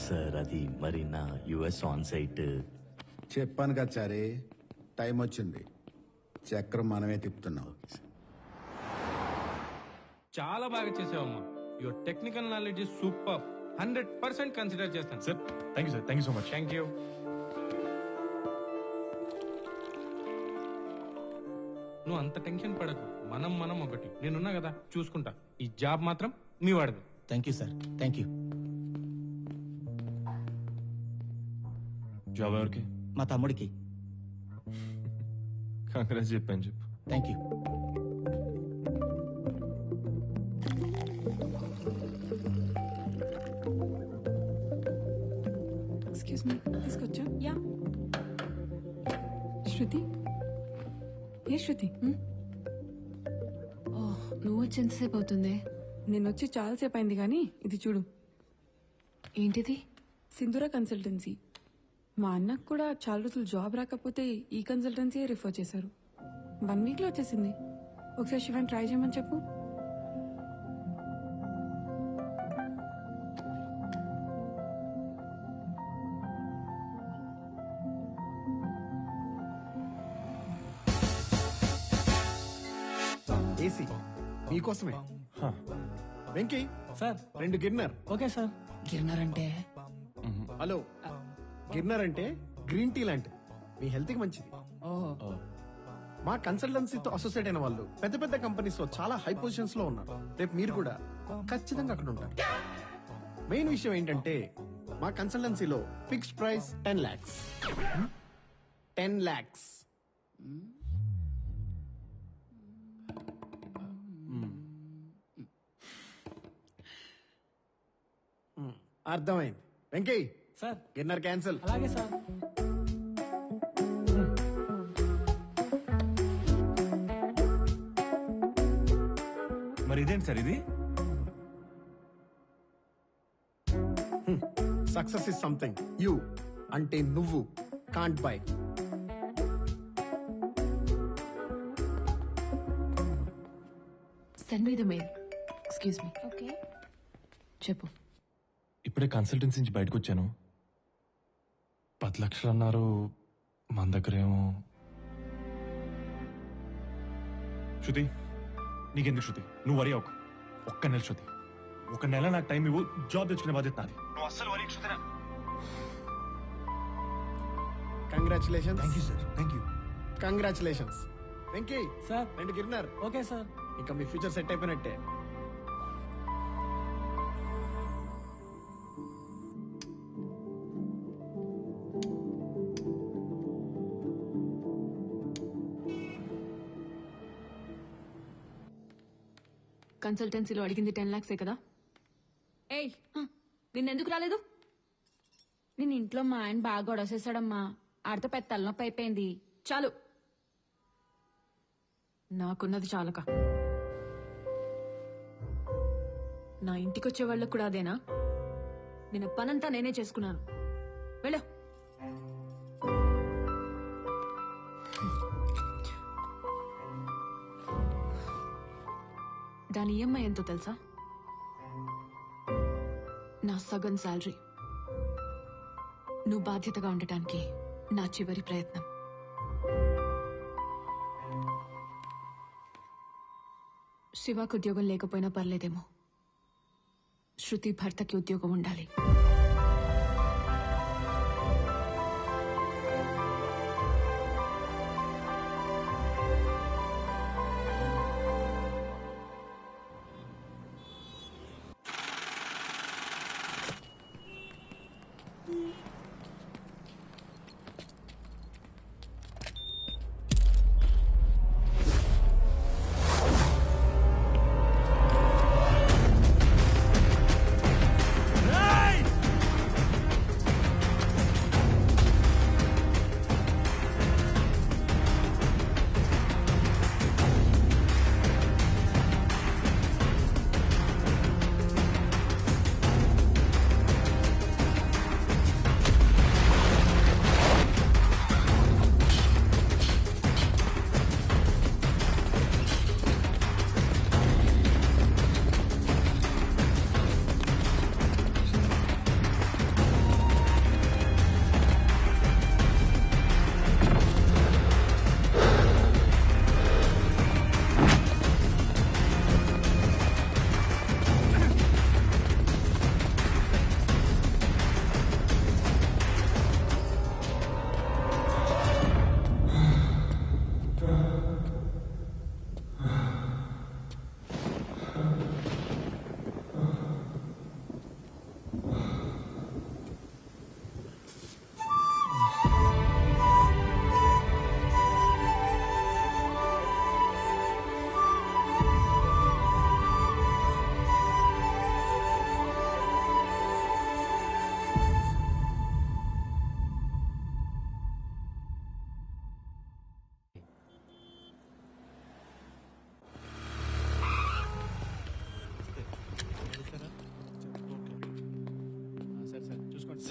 P: సార్ అది మరి నా యుఎస్ ఆన్ సైట్.
M: చెప్పాను కదా చారే, టైం వచ్చింది. చక్రం మనమే తిప్పుతున్నాం.
Q: చాలా బాగా చేసావమ్మా. Your technical knowledge is super. 100% consider చేస్తాను
A: sir. Thank you sir. Thank you so much.
Q: Thank you. నువ్వు అంత టెన్షన్ పడకు. మనం ఒకటి. నేనున్నా కదా, చూసుకుంటా. ఈ జాబ్ మాత్రం మీ వాడిది.
R: Thank you sir. Thank you.
A: Job ఎవరికి?
R: మా తమ్ముడికి.
A: కాంగ్రెస్ చెప్పాను చెప్పు.
R: Thank you.
S: ఎక్స్క్యూజ్ మీ, తీసుకొచ్చా? యా. శృతి, ఏ శృతి?
B: నువ్వు వచ్చి ఎంతసేపు అవుతుంది?
S: నేను వచ్చి చాలాసేపు అయింది, కానీ ఇది చూడు.
B: ఏంటిది?
S: సింధూర కన్సల్టెన్సీ. మా అన్నకు కూడా చాలా రోజులు జాబ్ రాకపోతే ఈ కన్సల్టెన్సీ రిఫర్ చేశారు. 1 వీక్లో వచ్చేసింది. ఒకసారి శివన్ ట్రై చేయమని చెప్పు.
J: ఏసీ మీకోసమే. వెంకీ
F: సార్
J: 2 గిన్నర్.
F: Okay sir. గిన్నర్ అంటే?
J: హలో, గిన్నర్ అంటే గ్రీన్ టీ లాంటిది, మీ హెల్త్ కి మంచిది. మా కన్సల్టెన్సీతో అసోసియేట్ అయిన వాళ్ళు పెద్ద పెద్ద కంపెనీస్ లో చాలా హై పొజిషన్స్ లో ఉన్నారు. రేపు మీరు కూడా ఖచ్చితంగా అక్కడ ఉంటారు. మెయిన్ విషయం ఏంటంటే మా కన్సల్టెన్సీలో ఫిక్స్డ్ ప్రైస్ 10 lakhs. 10 lakhs. అర్థమైంది. వెంకీ
F: సార్,
J: గిన్నర్ క్యాన్సిల్.
F: అలాగే సార్.
A: మరి ఇదేంటి సార్ ఇది?
J: సక్సెస్ ఇస్ సంథింగ్ యూ అంటే నువ్వు can't by.
B: Send me the mail. Excuse me.
I: Okay.
B: చెప్పు.
A: ఇప్పుడే కన్సల్టెన్సీ నుంచి బయటకు వచ్చాను. 10 లక్షలు అన్నారు, మన దగ్గరేమో. శృతి, నీకెందుకు శృతి? నువ్వు వరి అవ్వకు. ఒక్క నెల శృతి, 1 నెల నాకు టైం ఇవ్వు. జాబ్ తెచ్చుకునే బాధ్యత నాది. నువ్వు అస్సలు వరి Shruti.
J: Congratulations.
R: Thank you sir. Thank you.
J: Congratulations. Venky
F: sir
J: 2 గిన్నర్.
F: Okay sir.
J: ఇంకా మీ ఫ్యూచర్ సెట్ అయిపోయినట్టే.
B: కన్సల్టెన్సీలో అడిగింది 10 lakhs కదా? ఏయ్, నిన్నెందుకు రాలేదు?
I: నేను ఇంట్లో మా ఆయన బాగా గొడవసేసాడమ్మా. ఆడితో పెద్ద తలనొప్పి అయిపోయింది.
B: చాలు, నాకున్నది చాలక. నా ఇంటికొచ్చే వాళ్ళకు కూడా అదేనా? నేను పనంతా నేనే చేసుకున్నాను. వెళ్ళు. దాని ఈఎంఐ ఎంతో తెలుసా? నా సగం శాలరీ. నువ్వు బాధ్యతగా ఉండటానికి నా చివరి ప్రయత్నం. శివాకు ఉద్యోగం లేకపోయినా పర్లేదేమో, శృతి భర్తకి ఉద్యోగం ఉండాలి.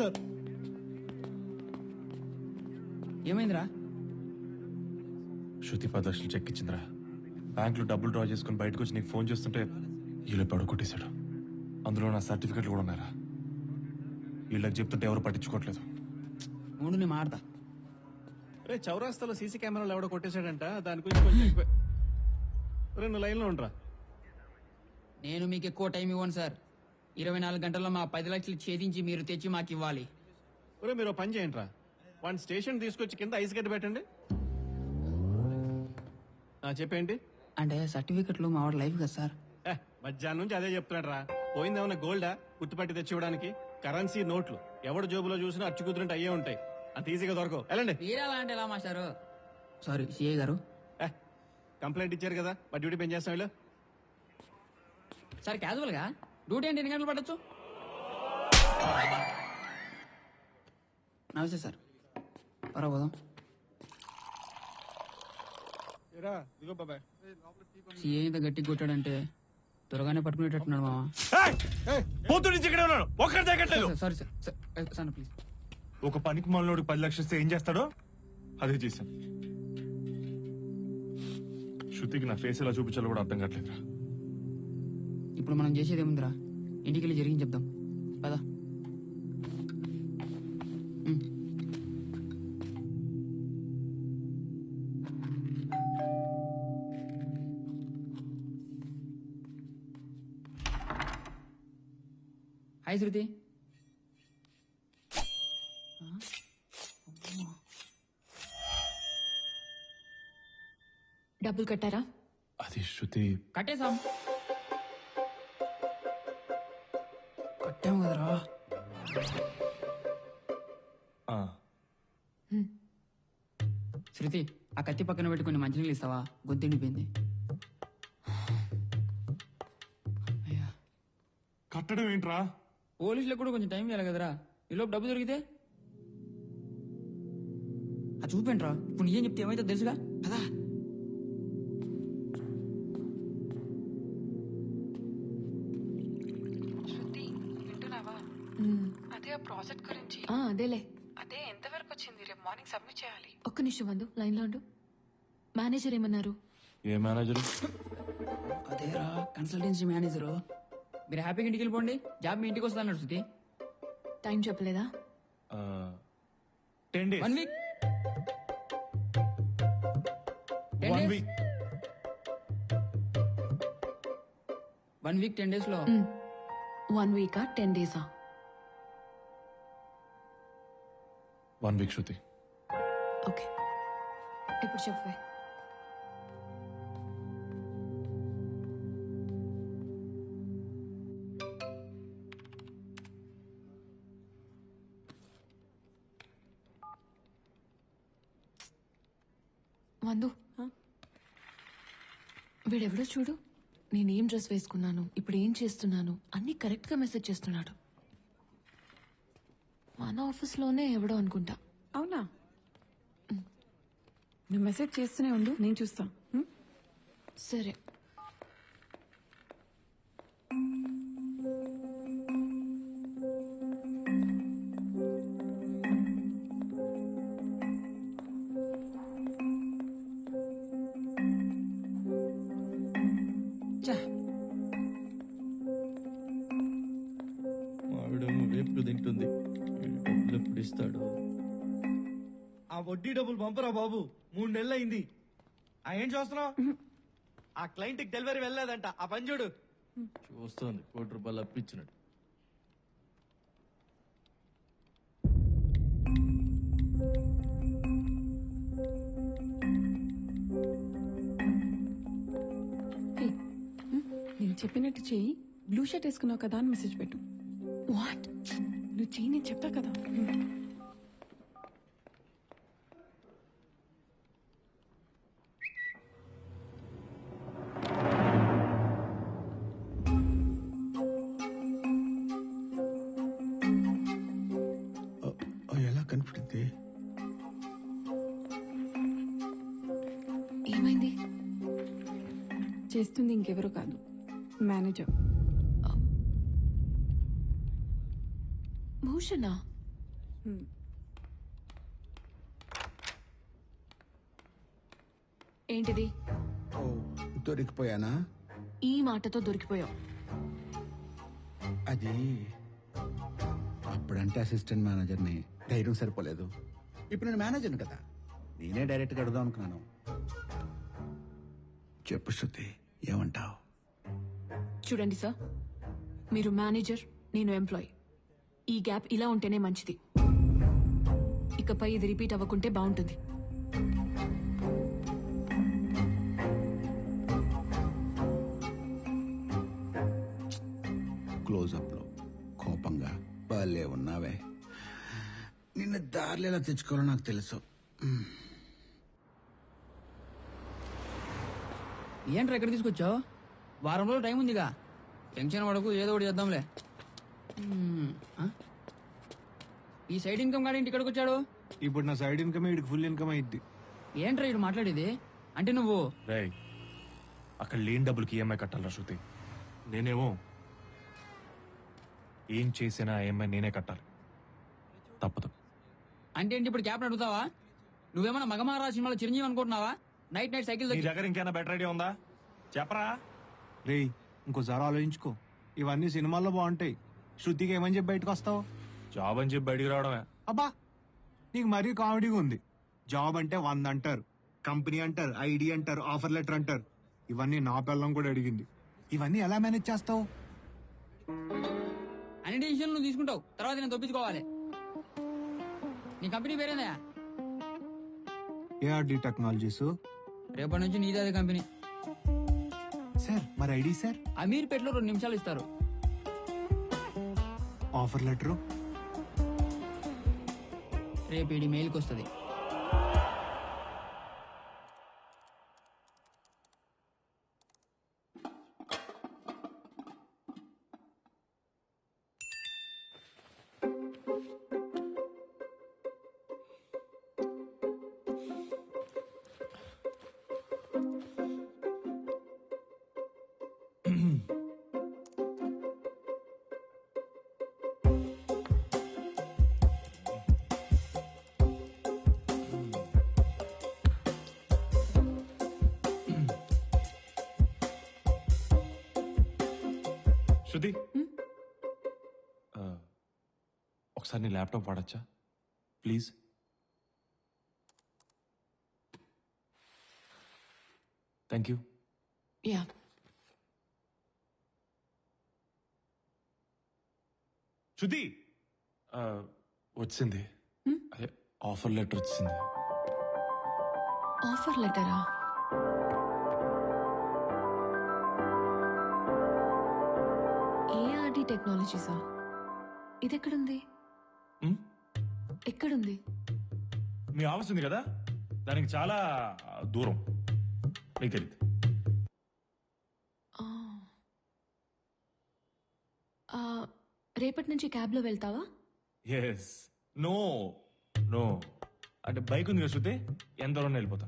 J: సార్.
F: ఏమైందిరా?
A: శృతి 10 లక్షలు చెక్ ఇచ్చిందిరా. బ్యాంకులో డబ్బులు డ్రా చేసుకుని బయటకు వచ్చి నీకు ఫోన్ చేస్తుంటే వీళ్ళు పడు కొట్టేశాడు. అందులో నా సర్టిఫికెట్లు కూడా ఉన్నారా. వీళ్ళకి చెప్తుంటే ఎవరు పట్టించుకోవట్లేదు.
F: మూడు నేను మాడతా.
J: రే చౌరాస్తాలో సీసీ కెమెరాలు ఎవడో కొట్టేశాడంట, దాని గురించి కొంచెం ఎక్కువ. రెండు లైన్లో ఉండరా.
F: నేను మీకు ఎక్కువ టైం ఇవ్వను సార్. 24 గంటల్లో మా 10 లక్షలు ఛేదించి మీరు తెచ్చి మాకు ఇవ్వాలి.
J: ఒరే మీరు పని చేయండి రా, వన్ స్టేషన్ తీసుకొచ్చి కింద ఐస్ గడ్డ పెట్టండి. చెప్పేంటి
F: అంటే సర్టిఫికెట్లు మా వాడు లైఫ్ కదా సార్.
J: మధ్యాహ్నం నుంచి అదే చెప్తున్నాడు రా. పోయిందేమన్నా గోల్డా గుర్తుపట్టి తెచ్చి ఇవ్వడానికి? కరెన్సీ నోట్లు ఎవడు జోబులో చూసినా అచ్చు కుదిరినట్టు అయ్యే ఉంటాయి. అంత ఈజీగా దొరకవు. వెళ్ళండి.
F: మీరెలా అంటే ఎలా మాస్టారు? సారీ సిఐ గారు.
J: కంప్లైంట్ ఇచ్చారు కదా, మా డ్యూటీ పెంచేస్తాం చేస్తాం వీళ్ళు.
F: సార్ క్యాజువల్ గా డ్యూటీ అంటే ఎన్ని గంటలు పట్టచ్చు? నమస్తే సార్. పర్వాలేదా? సిఐ ఇంత గట్టి కొట్టాడంటే త్వరగానే పట్టుకునేటట్టున్నాడు మామ. Sorry sir please.
A: ఒక పనికి మనలోడు 10 లక్షలు ఇస్తే ఏం చేస్తాడో అదే చేశాను. శృతికి నా ఫేస్ ఎలా చూపించాలో కూడా అర్థం కావట్లేదురా.
F: ఇప్పుడు మనం చేసేది ఏముందిరా, ఇంటికి వెళ్ళి జరిగింది చెప్దాం పదా. హాయ్ శృతి.
B: డబ్బులు కట్టారా?
A: అది శృతి.
F: కట్టేశాం. కట్టాం కదరా. శృతి ఆ కత్తి పక్కన పెట్టుకుని మంచినీళ్ళు ఇస్తావా? గొంతు ఎండిపోయింది.
A: కట్టడం ఏంట్రా?
F: పోలీసులకు కూడా కొంచెం టైం ఇవ్వాలి కదరా. ఈలోపు డబ్బు దొరికితే అది చూపేంట్రా. ఇప్పుడు నీకేం చెప్తే ఏమైతే తెలుసుగా కదా.
S: శృతి వింటున్నావా? అదే ఆ ప్రాజెక్ట్ గురించి.
B: అదేలే.
S: అదే ఎంతవరకు వచ్చింది? రేపు మార్నింగ్ సబ్మిట్ చేయాలి.
B: ఒక్క నిమిషం వందు, లైన్ లో ఉండు. మేనేజర్ ఏమన్నారు?
A: ఏ మేనేజర్?
F: అదేరా కన్సల్టెన్సీ మేనేజరు. మీరు హ్యాపీగా ఇంటికి వెళ్ళిపోండి, జాబ్ మీ ఇంటికి వస్తా అన్నాడు శృతి.
B: టైం చెప్పలేదా?
A: 10 days.
F: 1 week.
A: 1 week.
F: 1 week 10 days లో.
B: 1 week 10 days?
A: 1 week శృతి.
B: ఓకే, ఇప్పుడు చెప్పే. వందు, వీడెవడో చూడు. నేనేం డ్రెస్ వేసుకున్నాను, ఇప్పుడు ఏం చేస్తున్నాను అన్ని కరెక్ట్ గా మెసేజ్ చేస్తున్నాడు. మన ఆఫీస్లోనే ఎవడో అనుకుంటా.
S: అవునా? నువ్వు మెసేజ్ చేస్తూనే ఉండు, నేను చూస్తా.
B: సరే.
H: మావిడేమో వేపుడు తింటుంది. డబ్బులు ఎప్పుడు ఇస్తాడు?
R: ఆ వడ్డీ డబ్బులు పంపరా బాబు, 3 నెలలు అయింది. ఏం చూస్తున్నావు? ఆ క్లయింట్ కి డెలివరీ వెళ్ళలేదంట, ఆ పని చూడు.
H: చూస్తోంది, ₹1 అప్పించినట్టు.
S: నేను చెప్పినట్టు చెయ్యి. బ్లూ షర్ట్ వేసుకున్నావు కదా అని మెసేజ్ పెట్టు.
B: వాట్?
S: నువ్వు చెయ్యి, నేను చెప్తా కదా.
G: ఎలా కనిపించింది?
B: ఏమైంది?
S: చేస్తుంది ఇంకెవరో కాదు, మేనేజర్.
B: భూషణ. ఏంటిది?
M: ఓ, దొరికిపోయానా?
B: ఈ మాటతో దొరికిపోయావు.
M: అది అప్పుడంటే అసిస్టెంట్ మేనేజర్ని, ధైర్యం సరిపోలేదు. ఇప్పుడు నేను మేనేజర్ని కదా, నేనే డైరెక్ట్గా అడుగుదాం అనుకున్నాను. చెప్పు శృతి, ఏమంటావు?
B: చూడండి సార్, మీరు మేనేజర్, నేను ఎంప్లాయ్. ఈ గ్యాప్ ఇలా ఉంటేనే మంచిది. ఇకపై ఇది రిపీట్ అవ్వకుంటే బాగుంటుంది.
M: క్లోజప్లో కోపంగా భలే ఉన్నావే. నిన్ను దారిలో ఎలా తెచ్చుకోవాలో నాకు తెలుసు.
F: ఏంట్రా ఎక్కడ తీసుకొచ్చావు? వారం రోజులు టైం ఉందిగా, టెన్షన్ పడకు, ఏదో ఒకటి చేద్దాంలే. ఈ సైడ్ ఇన్కమ్ గాడి ఇంటి ఇక్కడికి వచ్చాడు.
J: ఇప్పుడు నా సైడ్ ఇన్కమ్ ఇడికి ఫుల్ ఇన్కమ్ అయింది.
F: ఏంట్రా ఇటు మాట్లాడేది? అంటే నువ్వు
A: రేయ్, అక్కడ లేని డబ్బులకి ఈఎంఐ కట్టాలరా శృతి. నేనేమో ఏం చేసినా ఈఎంఐ నేనే కట్టాలి, తప్పదు.
F: అంటే ఏంటి ఇప్పుడు క్యాప్ అడుగుతావా? నువ్వేమన్నా మగమహారాజు సినిమాలో చిరంజీవి అనుకుంటున్నావా? నైట్ నైట్ సైకిల్
A: నీ దగ్గర ఇంకేనా బెటర్ ఐడియా ఉందా? చెప్పరా.
J: రేయ్, ఇంకోసారి ఆలోచించుకో. ఇవన్నీ సినిమాల్లో బాగుంటాయి. శృతికి ఏమని చెప్పి బయటకు వస్తావు?
A: జాబ్ అని చెప్పి బయటికి రావడమే.
J: అబ్బా, నీకు మరీ కామెడీగా ఉంది. జాబ్ అంటే 100 అంటారు, కంపెనీ అంటారు, ఐడి అంటారు, ఆఫర్ లెటర్ అంటారు. ఇవన్నీ నా పిల్లం కూడా అడిగింది. ఇవన్నీ ఎలా మేనేజ్ చేస్తావు?
F: అన్ని డిసిషన్లు నువ్వు తీసుకుంటావు, తర్వాత నేను తప్పించుకోవాలి. నీ కంపెనీ పేరేందా?
J: ARD technologies.
F: రేపటి నుంచి నీదే అదే కంపెనీ.
J: సార్, మరి ఐడి సార్?
F: అమీర్పేటలో 2 నిమిషాలు ఇస్తారు.
J: ఆఫర్ లెటరు
F: రేపు ఈడి మెయిల్కి వస్తుంది.
A: శృతి, ఒకసారి నీ ల్యాప్టాప్ వాడచ్చా ప్లీజ్? Thank you.
B: యా,
A: శృతి, వచ్చింది. అదే ఆఫర్ లెటర్ వచ్చింది.
B: ఆఫర్ లెటరా? ఏఆర్డి టెక్నాలజీసా? ఇది ఎక్కడుంది? ఎక్కడుంది?
A: మీ ఆఫీస్ ఉంది కదా, దానికి చాలా దూరం, మీకు తెలియదు.
B: రేపటి నుంచి క్యాబ్ లో వెళ్తావా?
A: ఎస్. నో నో, అంటే బైక్ ఉంది కదా శృతి, ఎంత దూరం వెళ్ళిపోతా.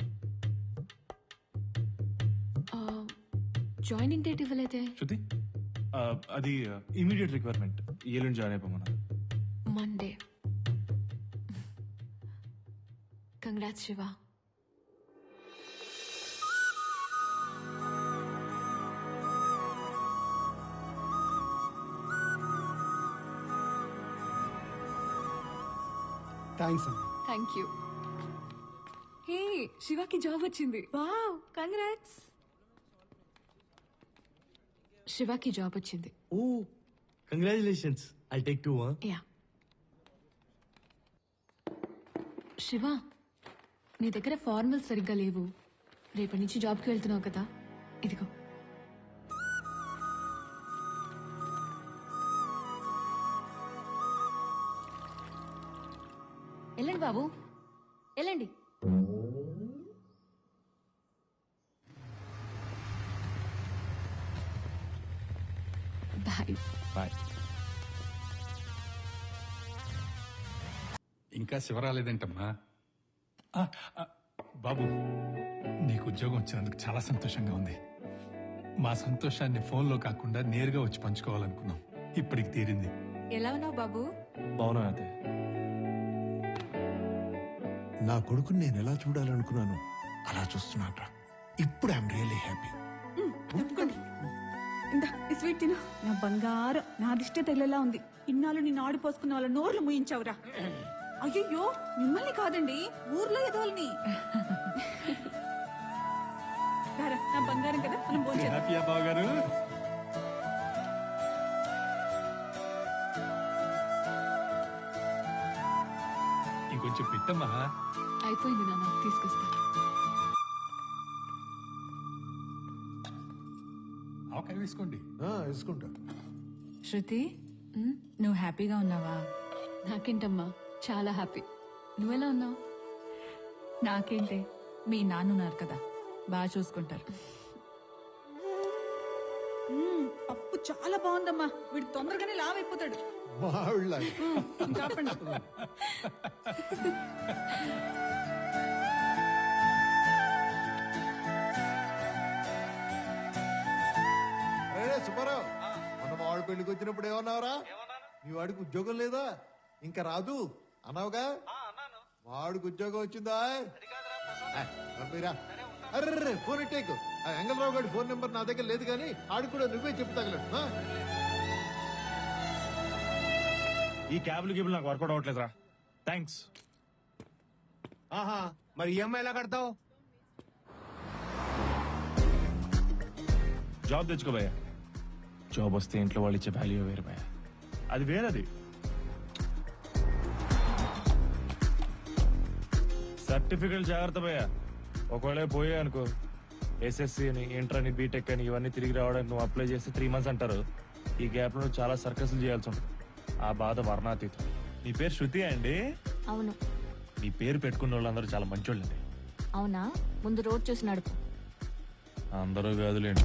B: జాయినింగ్ డేట్ ఇవ్వలేదే
A: శృతి, అది ఇమీడియట్ రిక్వైర్మెంట్. ఎల్లుండి జాయిన్ అయిపోమన్నారు.
B: మండే. కంగ్రాట్స్ శివ.
G: థ్యాంక్స్ అమ్మా.
B: Thank you. హే, శివకి జాబ్ వచ్చింది. Wow, congrats. శివకి జాబ్ వచ్చింది.
H: Oh, congratulations. I take 2.
B: Yeah. Shiva, నీ దగ్గర ఫార్మల్స్ సరిగ్గా లేవు. రేపటి నుంచి జాబ్కి వెళ్తున్నావు కదా, ఇదిగో.
I: వెళ్ళండి బాబు, వెళ్ళండి.
B: బాయ్.
A: బాయ్.
D: ఇంకా శివ రాలేదేంటమ్మా? బాబు, నీకు ఉద్యోగం వచ్చినందుకు చాలా సంతోషంగా ఉంది. మా సంతోషాన్ని ఫోన్లో కాకుండా నేరుగా వచ్చి పంచుకోవాలనుకున్నాం. ఇప్పటికి తీరింది.
S: ఎలా ఉన్నావు బాబు?
A: బాగున్నా అయితే.
C: నా కొడుకుని నేను ఎలా చూడాలనుకున్నాను అలా చూస్తున్నాను. ఇప్పుడు ఐఎమ్ రియల్లీ హ్యాపీ.
E: తప్పుకోండి. ఇందా ఈ స్వీట్ తిను. నా బంగారం, నా దిష్టే తెల్లలా ఉంది. ఇన్నాళ్ళు నిన్ను ఆడిపోసుకున్న వాళ్ళ నోర్లు ముయించావురా. అయ్యయ్యో, మిమ్మల్ని కాదండి, ఊర్లో ఎదవల్ని. రారా, నా బంగారం కదా, మనం భోంచేద్దాం.
D: హ్యాపీయా బావగారు? ఇంకొంచెం పెట్టమ్మా.
B: అయిపోయింది నాన్న, తీసుకొస్తా.
D: ఆవకాయ వేసుకోండి.
C: వేసుకుంటా.
T: శృతి నువ్వు హ్యాపీగా ఉన్నావా?
B: నాకేంటమ్మా, చాలా హ్యాపీ. నువ్వెలా ఉన్నావు?
T: నాకేంటే, మీ నాన్నున్నారు కదా, బాగా చూసుకుంటారు.
E: పప్పు చాలా బాగుందమ్మా. వీడు తొందరగానే లావైపోతాడు. కాపండి.
C: సుబ్బారావు, మన వాడు పెళ్లికి వచ్చినప్పుడు ఏమన్నావురా? నీ వాడికి ఉద్యోగం లేదా, ఇంకా రాదు అన్నావుగా. వాడికి ఉద్యోగం వచ్చిందా? అర్రే ఫోన్ ఇట్టేకు. ఆ ఎంగళరావు గారి ఫోన్ నెంబర్ నా దగ్గర లేదు, కానీ ఆడికి కూడా నువ్వే చెప్తాగలడు.
A: ఈ క్యాబ్లు గిబ్లు నాకు వర్కౌట్ అవ్వట్లేదురా. థ్యాంక్స్.
R: ఆహా, మరి ఈఎంఐ ఎలా కడతావు?
A: జాబ్ తెచ్చుకో భయ్యా. జాబ్ వస్తే ఇంట్లో వాళ్ళు ఇచ్చే వాల్యూ వేరు భయ్యా, అది వేరది. సర్టిఫికెట్ జాగ్రత్త భయ్యా, ఒకవేళ పోయా అనుకో, ఎస్ఎస్సి అని, ఇంటర్ అని, బీటెక్ అని ఇవన్నీ తిరిగి రావడానికి నువ్వు అప్లై చేస్తే 3 months అంటారు. ఈ గ్యాప్ లో చాలా సర్కస్లు చేయాల్సి ఉంటుంది. ఆ బాధ వర్ణాతీతం. మీ పేరు శృతి అండి?
I: అవును.
A: మీ పేరు పెట్టుకున్న వాళ్ళందరూ చాలా మంచోళ్ళండి.
I: అవునా? ముందు రోడ్ చూసి నడుపు.
A: అందరూ కాదులేండి.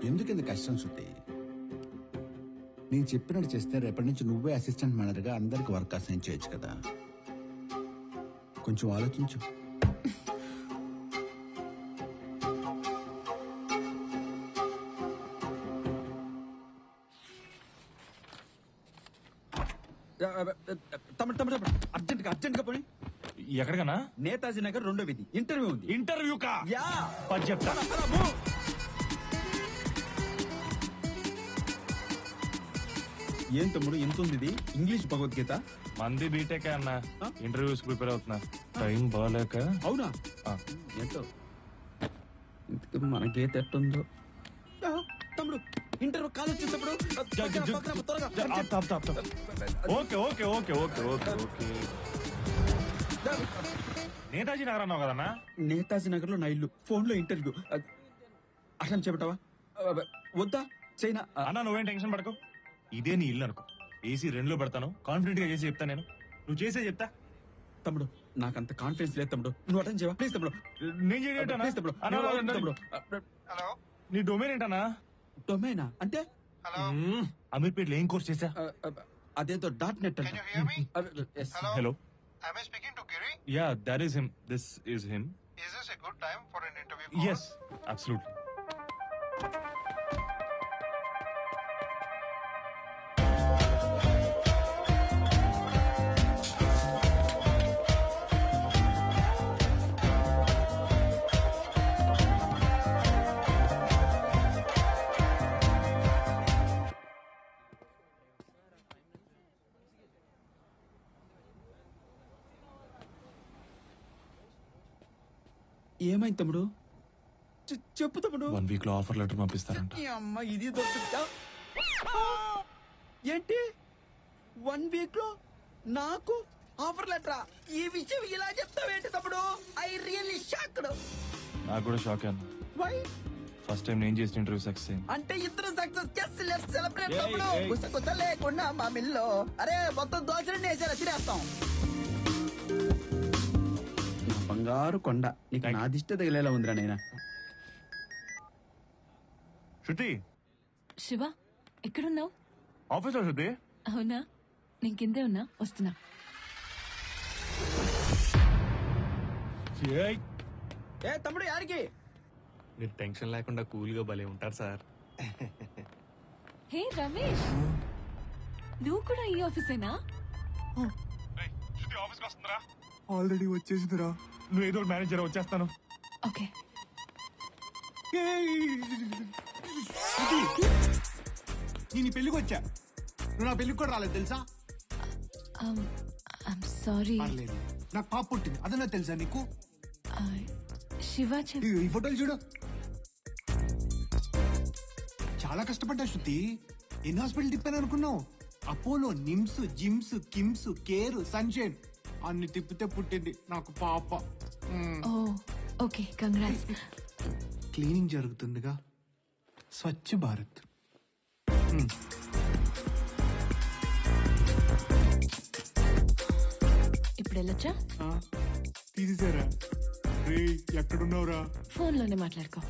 M: ఎందుకు కష్టం శృతి? నేను చెప్పినట్టు చేస్తే రేపటి నుంచి నువ్వే అసిస్టెంట్ మేనేజర్గా అందరికి వర్క్ అసైన్ చేయొచ్చు కదా. కొంచెం ఆలోచించు.
U: తమ్ముడు తమ్ముడు అర్జెంట్ గా పోయి.
A: ఎక్కడికన్నా?
U: నేతాజీ నగర్ 2వ వీధి. ఇంటర్వ్యూ ఉంది.
A: ఇంటర్వ్యూ కా?
U: యా,
A: చెప్తా.
U: ఏం తమ్ముడు ఎంత ఉంది ఇది? ఇంగ్లీష్ భగవద్గీత.
A: మంది బీటెక్ అన్న, ఇంటర్వ్యూస్ ప్రిపేర్ అవుతున్నా. టైం బాగాలేక.
U: అవునా? ఎంతో ఇంతకు మన గీత ఎట్టుందో. తమ్ముడు ఇంటర్వ్యూ కాల్ వచ్చేటప్పుడు
A: okay okay okay okay okay okay. Netaji Nagar అన్నావు కదన్నా?
U: నేతాజీ నగర్ లో నా ఇల్లు. ఫోన్ లో ఇంటర్వ్యూ. అట్లా చెప్పటవా? వద్దా? చైనా
A: అన్నా, నువ్వేం టెన్షన్ పడకు. ఇదే నీ ఇల్లు అనుకో. ఏసీ 2లో పెడతాను. కాన్ఫిడెంట్ గా చేసి చెప్తా. నేను నువ్వు చేసే చెప్తా.
U: తమ్ముడు నాకంత కాన్ఫిడెన్స్ లేదు తమ్ముడు. నువ్వు అటెండ్ చేయవా ప్లీజ్ తమ్ముడు?
A: నేను చేయటా?
U: ప్లీజ్ తమ్ముడు.
A: హలో, నీ డొమైన్ ఏంటన్నా?
U: డొమైనా అంటే?
A: అమీర్పేటలో ఏం కోర్స్ చేసా?
U: అదేదో .net అంటే.
A: Hello.
V: Am I speaking to Giri?
A: Yeah, that is him. This is him.
V: Is this a good time for an interview call?
A: Yes, absolutely.
U: ఏమైంది తమ్ముడు? చెప్పు తమ్ముడు.
A: 1 week లో ఆఫర్ లెటర్ పంపిస్తారంట.
U: అమ్మ ఇది దొరుకుతా ఏంటి? 1 week లో నాకు ఆఫర్ లెటరా? ఈ విషయం ఇలా చెప్తావేంటి తమ్ముడు? I really shocked.
A: నాకు కూడా షాక్ అన్న.
U: వై?
A: ఫస్ట్ టైం నేను చేసిన ఇంటర్వ్యూ సక్సెస్ అయింది.
U: అంటే ఇద్దరు సక్సెస్ చేసి లెట్స్ సెలబ్రేట్ తమ్ముడు. గుసగుస లేకుండా మా మిల్లో. అరే మొత్తం దోశలని వేసారా, తినేస్తాం. బంగారు కొండ, నీకు నా దిష్ట తగిలేలా ఉందిరా నైనా.
A: శృతి.
B: శివ, ఎక్కడున్నావు?
A: ఆఫీస్ లో శృతి.
B: అవునా? నేను కిందే ఉన్నా, వస్తున్నా.
U: ఏ తమ్ముడు యారికి?
Q: మీరు టెన్షన్ లేకుండా కూల్ గా భలే ఉంటారు సార్.
B: హే రమేష్, నువ్వు కూడా ఈ ఆఫీసేనా?
A: ఆల్రెడీ వచ్చేసిందిరా. నువ్వు ఏదో మేనేజర్, వచ్చేస్తాను.
B: ఓకే.
J: నేను పెళ్లికి వచ్చా, నువ్వు నా పెళ్లికి కూడా రాలేదు తెలుసా?
B: సారీ.
J: పర్లేదు, నాకు పాప పుట్టింది, అదన్నా తెలుసా నీకు?
B: శివ
J: ఈ ఫోటోలు చూడు. చాలా కష్టపడ్డా శృతి. ఎన్ని హాస్పిటల్ తిప్పాను అనుకున్నావు? Apollo, NIMS, gyms, KIMS, care, sunshine అన్ని తిప్పితే పుట్టింది నాకు పాప.
B: Okay, congrats.
J: Cleaning జరుగుతుందిగా, Swachh Bharat.
B: ఇప్పుడు వెళ్ళొచ్చా?
J: తీసేసారా? రే ఎక్కడున్నావురా?
B: ఫోన్లోనే మాట్లాడుకో.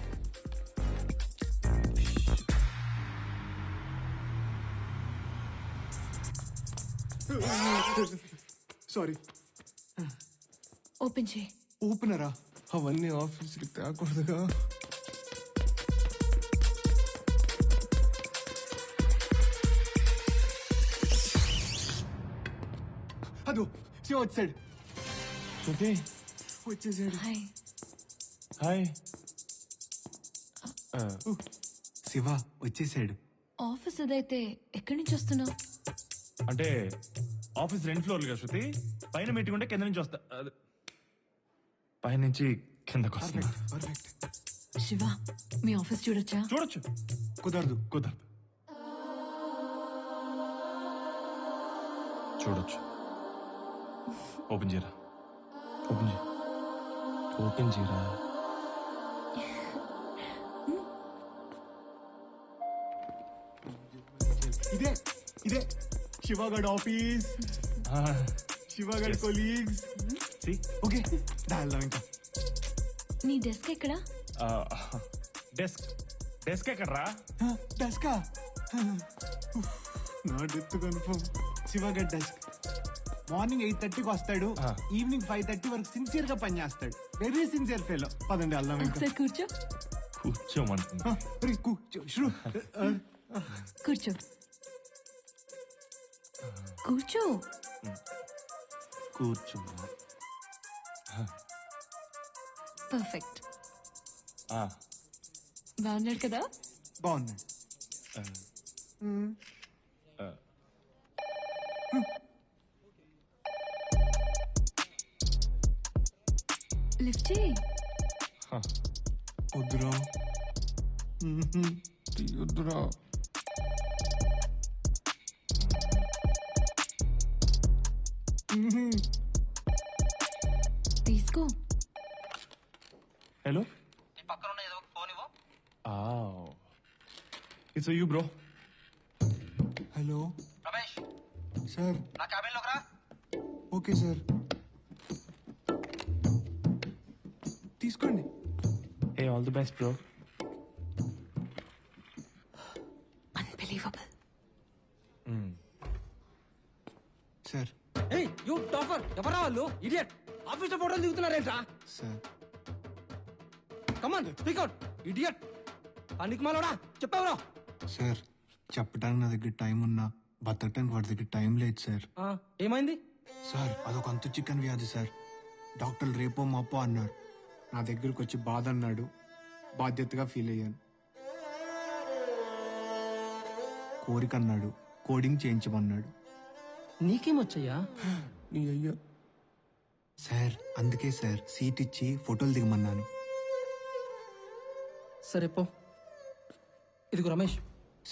J: సారీ.
B: ఓపెన్ చేయి.
J: ఓపెనరా? అవన్నీ ఆఫీస్కి తేకూడదుగా. అదో శివ వచ్చాడు. వచ్చేసాడు.
B: హాయ్.
A: హాయ్.
J: శివ వచ్చేసాడు.
B: ఆఫీస్ ఇదైతే ఎక్కడి నుంచి వస్తున్నావు?
A: అంటే ఆఫీస్ 2 ఫ్లోర్లుగా శృతి. పైన మీటింగ్ ఉంటే కింద నుంచి వస్తా. పైనుంచి కిందకు వస్తున్నా.
B: శివ, మీ ఆఫీస్ చూడొచ్చా?
A: చూడొచ్చు.
J: కుదరదు.
A: చూడొచ్చు. ఓపెన్ చేయరా. ఓపెన్ చేయరా.
J: ఇదే శివగడ్ ఆఫీస్, శివగడ్ కొలీగ్స్. ఓకే, వెళ్దాం ఇంకా.
B: నీ డెస్క్ ఎక్కడ?
A: డెస్క్ ఎక్కడరా?
J: డెస్కా? నా డెస్క్ కన్ఫర్మ్. శివగడ్ డెస్క్. మార్నింగ్ 8:30కి వస్తాడు, ఈవినింగ్ 5:30 వరకు సిన్సియర్ గా పని చేస్తాడు. Very sincere fellow. పదండి వెళ్దాం ఇంకా.
B: కూర్చో.
A: కూర్చోమంటున్నా.
B: కూర్చో. కూర్చో.
A: కూర్చో.
B: పర్ఫెక్ట్. బాగున్నాడు కదా?
J: బాగున్నాడు.
B: లిఫ్ట్ చేయి.
J: వద్దురా. వద్దురా.
B: తీసుకో.
A: Hello. It's you bro.
J: Hello
U: Ramesh
J: sir.
U: నా క్యాబిన్ లోకి రా.
J: ఓకే సార్, తీసుకోండి.
A: Hey, all the best, bro.
B: Unbelievable.
J: Sir.
U: Hey you topper, ఎవరా వాళ్ళు? ఇడియట్. ఆఫీస్ లో ఫోటోలు దిగుతున్నారేంట్రా?
J: Sir.
U: Come on speak out. Idiot. పనికి మాలోడా, చెప్పావురా?
J: సార్, చెప్పడానికి నా దగ్గర టైం ఉన్నా బతకటానికి వాడి దగ్గర టైం లేదు సార్.
U: ఏమైంది
J: సార్? అదొక అంతు చికెన్ వ్యాధి సార్. డాక్టర్లు రేపో మాపో అన్నారు. నా దగ్గరకు వచ్చి బాధ అన్నాడు. బాధ్యతగా ఫీల్ అయ్యాను. కోరిక అన్నాడు. కోడింగ్ చేయించమన్నాడు.
U: నీకేమొచ్చయ్యా?
J: నీ అయ్యా. సార్ అందుకే సార్ సీట్ ఇచ్చి ఫోటోలు దిగమన్నాను.
U: సరే పో. ఇదిగో రమేష్.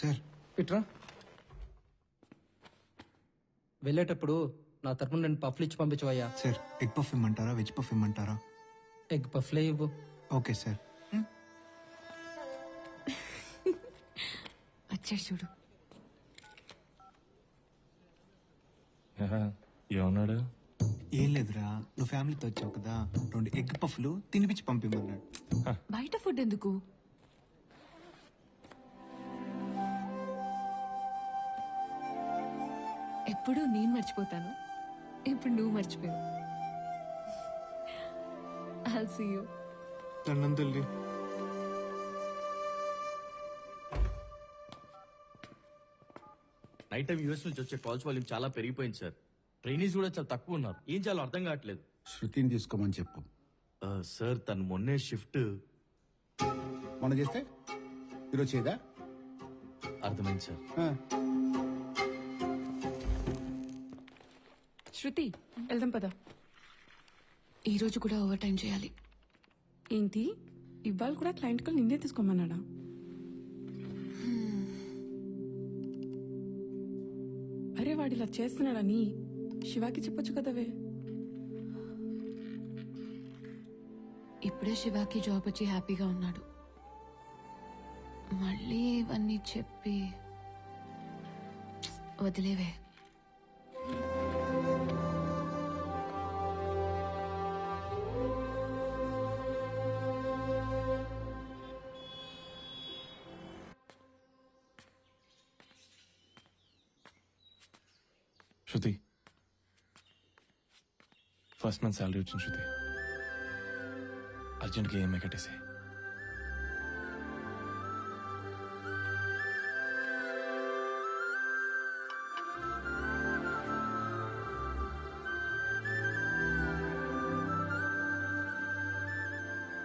J: సార్.
U: ఇట్రా. వెళ్ళేటప్పుడు నా తరపున 2 పఫ్లు ఇచ్చి పంపించవయ్యా.
J: సార్, ఎగ్ పఫ్ ఇమ్మంటారా, వెజ్ పఫ్ ఇమ్మంటారా?
U: ఎగ్ పఫ్లే ఇవ్వు.
J: Okay sir.
B: వచ్చాడు చూడు.
A: ఏమన్నాడు?
J: ఏం లేదురా, నువ్వు ఫ్యామిలీతో వచ్చావు కదా, 2 ఎగ్ పఫ్లు తినిపించి పంపిమన్నాడు.
B: బయట ఫుడ్ ఎందుకు? ఎప్పుడు నేను మర్చిపోతాను, ఇప్పుడు నువ్వు మర్చిపోయావు. I'll see you.
J: దండం తల్లి.
H: నైట్ టైం యూఎస్ నుంచి వచ్చే కాల్స్ వాల్యూమ్ చాలా పెరిగిపోయింది సార్. ట్రైనీస్ కూడా చాలా తక్కువ ఉన్నారు. ఏం చేయాలో అర్థం కావట్లేదు.
M: శృతిని తీసుకోమని చెప్పు.
H: సార్ తను మొన్నే షిఫ్ట్
M: మొన్న చేస్తే ఈరోజు చేయదా?
H: అర్థమైంది సార్.
S: శృతి వెళ్దాం పదా.
B: ఈ రోజు కూడా ఓవర్ టైం చేయాలి.
S: ఏంటి ఇవాళ కూడా క్లయింట్ కాల్ నిన్నే తీసుకోమన్నాడా? అరే వాడు ఇలా చేస్తున్నాడని శివాకి చెప్పొచ్చు కదవే.
B: ఇప్పుడే శివాకి జాబ్ వచ్చి హ్యాపీగా ఉన్నాడు. మళ్ళీ ఇవన్నీ చెప్పి వదిలేవే.
A: శృతి, ఫస్ట్ మంత్ శాలరీ వచ్చింది శృతి. అర్జెంట్గా ఈఎంఐ కట్టేసి.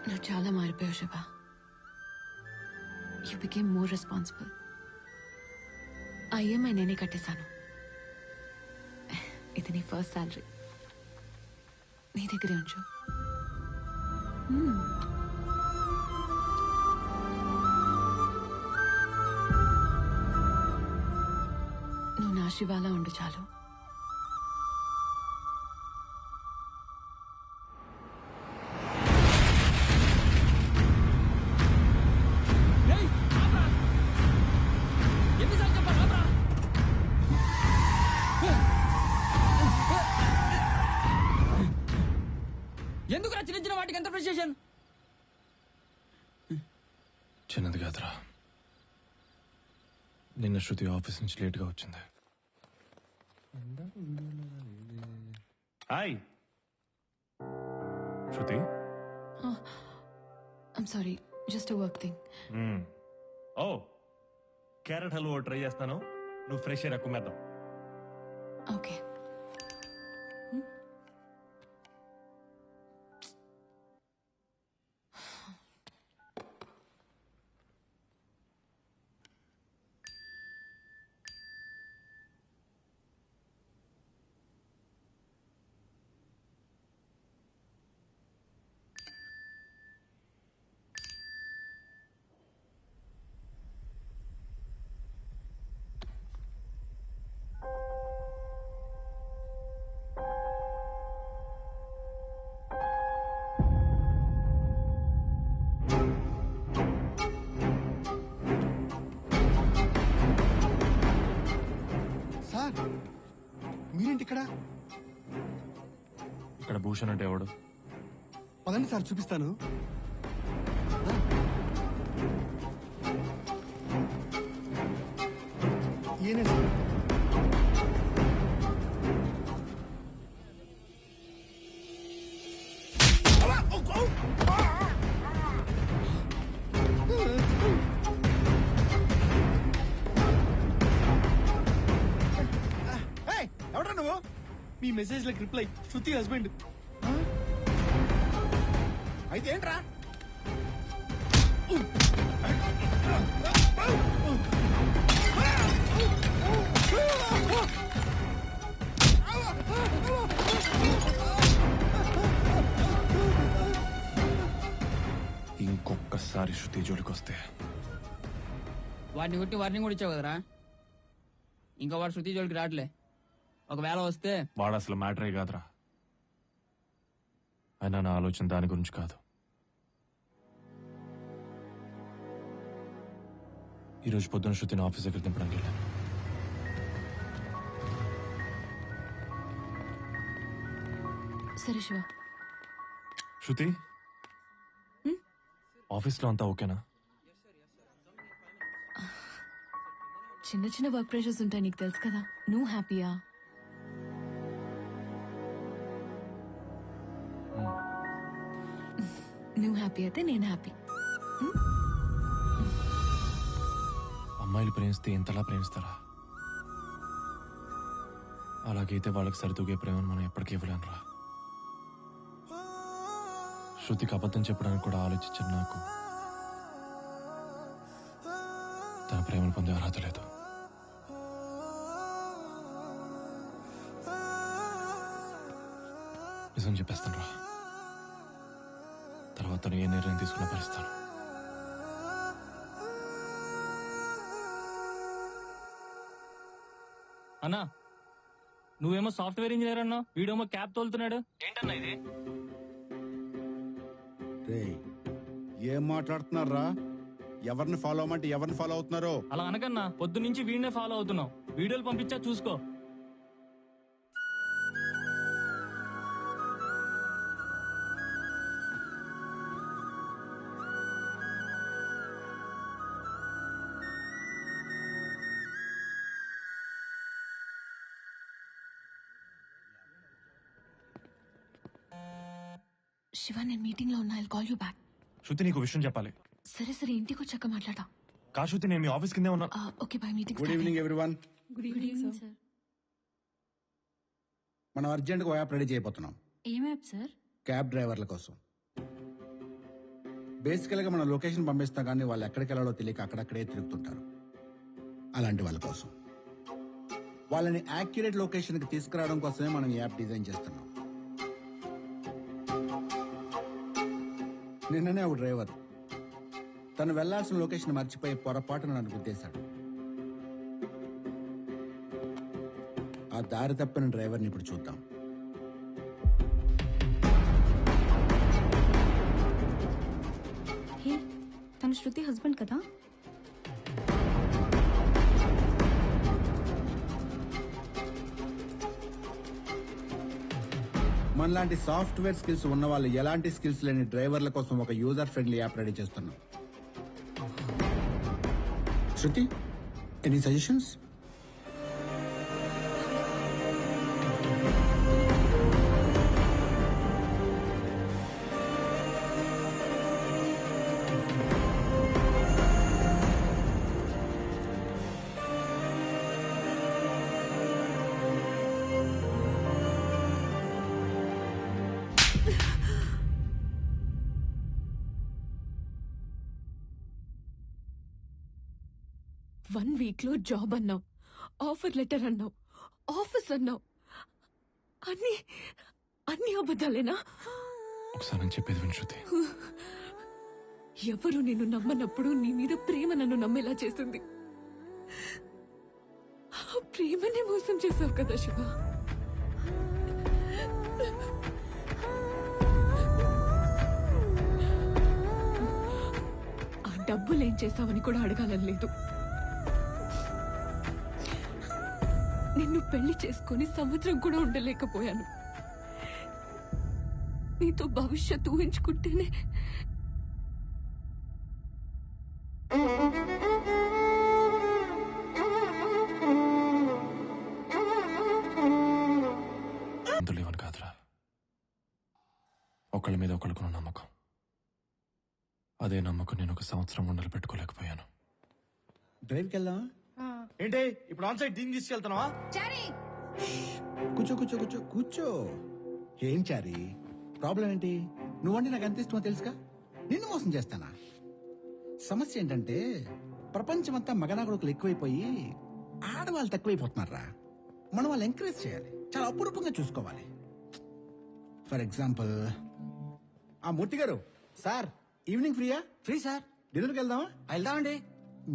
B: నువ్వు చాలా మారిపోయావు Shiva. You became more responsible. ఆ ఈఎంఐ నేనే కట్టేశాను. ఇది నీ ఫస్ట్ శాలరీ, నీ దగ్గరే ఉంచు. నువ్వు నా శివాలా ఉండు చాలు.
F: ఎందుకురా చిన్న చిన్న వాటికి ఎంత ఫ్రస్ట్రేషన్?
A: చిన్నది కాదురా, నిన్న శృతి ఆఫీస్ నుంచి లేట్గా వచ్చింది. Hi Shruti.
B: I'm sorry, just work thing.
A: Oh, carrot halwa try చేస్తాను, నువ్వు ఫ్రెష్ ఎయిర్ ఎక్కువ మేద్దాం.
B: ఓకే.
J: మీరేంటి ఇక్కడ?
A: ఇక్కడ భూషణ్ అంటే ఎవడు?
J: పదండి సార్ చూపిస్తాను. ఈయనే సార్.
U: ఎవడ్రా నువ్వు? మీ మెసేజ్ లకు రిప్లై శృతి హస్బెండ్.
J: అయితే ఏంట్రా?
A: ఇంకొకసారి శృతి జోలికి వస్తే
F: వాడిని కొట్టి వార్నింగ్ కూడా ఇచ్చావు కదరా. ఇంకా వాడు శృతి జోలికి రావట్లే. ఒకవేళ వస్తే
A: వాడు అసలు మ్యాటరే కాదురా. అయినా నా ఆలోచన దాని గురించి కాదు. ఈరోజు పొద్దున శృతిని ఆఫీస్ దగ్గర దింపడానికి వెళ్ళాను.
B: సరే శివ.
A: శృతి, ఆఫీస్లో అంతా ఓకేనా?
B: చిన్న చిన్న వర్క్ ప్రెషర్స్ ఉంటాయి, నీకు తెలుసు కదా. నువ్వు హ్యాపీయా? నువ్వు హ్యాపీ అయితే నేను హ్యాపీ.
A: అమ్మాయిలు ప్రేమిస్తే ఎంతలా ప్రేమిస్తారా? అలాగైతే వాళ్ళకి సరితూగే ప్రేమను మనం ఎప్పటికీ ఇవ్వలేనురా. శృతికి అబద్ధం చెప్పడానికి కూడా ఆలోచించిన నాకు తన ప్రేమను పొందే అర్హత లేదు. నిజం చెప్పేస్తాను రా. తర్వాత తను ఏ నిర్ణయం తీసుకున్న భరిస్తాను.
K: అన్నా నువ్వేమో సాఫ్ట్వేర్ ఇంజనీర్ అన్నావు, వీడేమో క్యాబ్ తోలుతున్నాడు. ఏంటన్నా ఇది?
M: ఏం మాట్లాడుతున్నారా? ఎవరిని ఫాలో అవ్వమంటే ఎవరిని ఫాలో అవుతున్నారో?
K: అలా అనకన్నా, పొద్దు నుంచి వీడినే ఫాలో అవుతున్నావు. వీడియోలు పంపించా చూసుకో.
B: శివ, నేను మీటింగ్ లో ఉన్నా. I'll call you back.
A: Shruti, నీకు విషయం చెప్పాలి.
B: సరే సరే, ఇంటికి వచ్చాక మాట్లాడతా.
A: శృతి, నేను మీ ఆఫీస్ కిందే ఉన్నా.
B: Okay, by. Meeting.
M: Good evening everyone.
B: Good evening sir.
M: మనం అర్జెంట్గా యాప్ రెడీ చేయబోతున్నాం.
I: ఏం యాప్ సార్?
M: క్యాబ్ డ్రైవర్ల కోసం. బేసికల్గా మనం లొకేషన్ పంపిస్తాం, కానీ వాళ్ళు ఎక్కడికి వెళ్ళాలో తెలియక అక్కడక్కడే తిరుగుతుంటారు. అలాంటి వాళ్ళ కోసం, వాళ్ళని యాక్యురేట్ లొకేషన్కి తీసుకురావడం కోసమే మనం ఈ యాప్ డిజైన్ చేస్తున్నాం. నిన్ననే ఒక డ్రైవర్ తను వెళ్లాల్సిన లొకేషన్ మర్చిపోయి పొరపాటున నన్ను గుద్దేశాడు. ఆ దారి తప్పిన డ్రైవర్ని ఇప్పుడు చూద్దాం.
E: హే, తన శృతి హస్బెండ్ కదా?
M: మనలాంటి సాఫ్ట్వేర్ స్కిల్స్ ఉన్న వాళ్ళు ఎలాంటి స్కిల్స్ లేని డ్రైవర్ల కోసం ఒక యూజర్ ఫ్రెండ్లీ యాప్ రెడీ చేస్తున్నాం. శృతి, ఎనీ సజెషన్స్?
B: వన్ వీక్ లో జాబ్ అన్నావు, ఆఫర్ లెటర్ అన్నావు, ఆఫీస్ అన్నావు. అన్ని అన్ని అబద్ధాలేనా?
A: ఒకసారి నేను చెప్పేది విను శృతి.
B: ఎవరు నిన్ను నమ్మనప్పుడు నీ మీద ప్రేమ నన్ను నమ్మేలా చేసింది. ఆ ప్రేమనే మోసం చేసావు కదా శివ. ఆ డబ్బులేం చేసావని కూడా అడగాలని లేదు. నిన్ను పెళ్లి చేసుకుని సంవత్సరం కూడా ఉండలేకపోయాను. నీతో భవిష్యత్తు ఊహించుకుంటేనే
A: లేవని కాదురా, ఒకళ్ళ మీద ఒకళ్ళకున్న నమ్మకం. అదే నమ్మకం నేను ఒక సంవత్సరం ఉండలు పెట్టుకోలేకపోయాను.
M: డ్రైవ్కి వెళ్దామా?
R: ఏంటి ఇప్పుడు ఆన్ సైడ్ దీన్ని తీసుకెళ్తున్నావా?
M: కూర్చో కూర్చో కూర్చో కూర్చో. ఏం చారి, ప్రాబ్లం ఏంటి? నువ్వంటే నాకు ఎంత ఇష్టమో తెలుసుగా. నిన్ను మోసం చేస్తానా? సమస్య ఏంటంటే ప్రపంచమంతా మగనా కొడుకులు ఎక్కువైపోయి ఆడవాళ్ళు తక్కువైపోతున్నారా. మనం వాళ్ళు ఎంకరేజ్ చేయాలి, చాలా అపురూపంగా చూసుకోవాలి. ఫర్ ఎగ్జాంపుల్, ఆ మూర్తి గారు సార్, ఈవినింగ్ ఫ్రీయా? Free sir. డిన్నర్కి వెళ్దామా? వెళ్దామండి.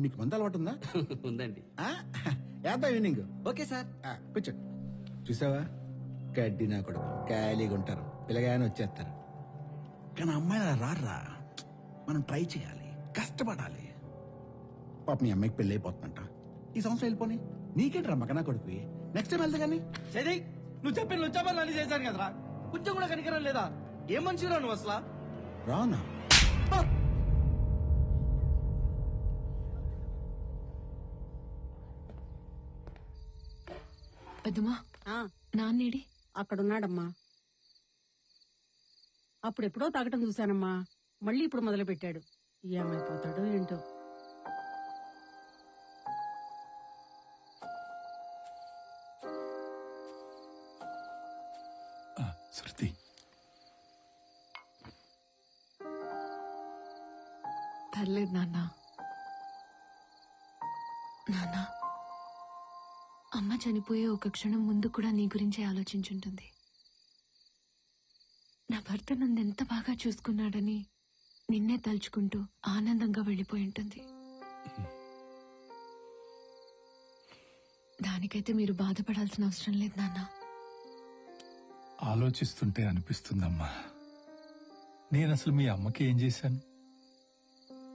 M: మీకు మందు అలవాటు ఉందా?
H: ఉందండి.
M: వేద్దాం ఈవినింగ్. Okay sir. కూర్చో. చూసావా, గడ్డి నా కొడుకు ఖాళీగా ఉంటారు, పిల్లగానే వచ్చేస్తారు. కానీ అమ్మాయిలు అలా రారా. మనం ట్రై చేయాలి, కష్టపడాలి. పాప మీ అమ్మాయికి పెళ్ళి అయిపోతుందంట. ఈ సంవత్సరం వెళ్ళిపోని. నీకేంట్రా మగనా కొడుకు, నెక్స్ట్ టైం వెళ్తా కానీ.
R: సరే, నువ్వు చెప్పిన లుచ్చాపర్లు అన్ని చేశాను కదరా, కొంచెం కూడా కనికరం లేదా? ఏం మంచిరా నువ్వు అసలు?
M: రానా?
B: పెద్దమ్మా, నాన్నేడి?
L: అక్కడున్నాడమ్మా. అప్పుడెప్పుడో తాగటం చూశానమ్మా, మళ్ళీ ఇప్పుడు మొదలు పెట్టాడు. ఏమైపోతాడో ఏంటో.
D: శృతి,
B: పర్లేదు నాన్న. నాన్న, అమ్మ చనిపోయే ఒక క్షణం ముందు కూడా నీ గురించే ఆలోచించుంటుంది. నా భర్త నన్ను ఎంత బాగా చూసుకున్నాడని నిన్నే తలుచుకుంటూ ఆనందంగా వెళ్ళిపోయి ఉంటుంది. దానికైతే మీరు బాధపడాల్సిన అవసరం లేదు నాన్న.
D: ఆలోచిస్తుంటే అనిపిస్తుందమ్మా, నేనసలు మీ అమ్మకి ఏం చేశాను?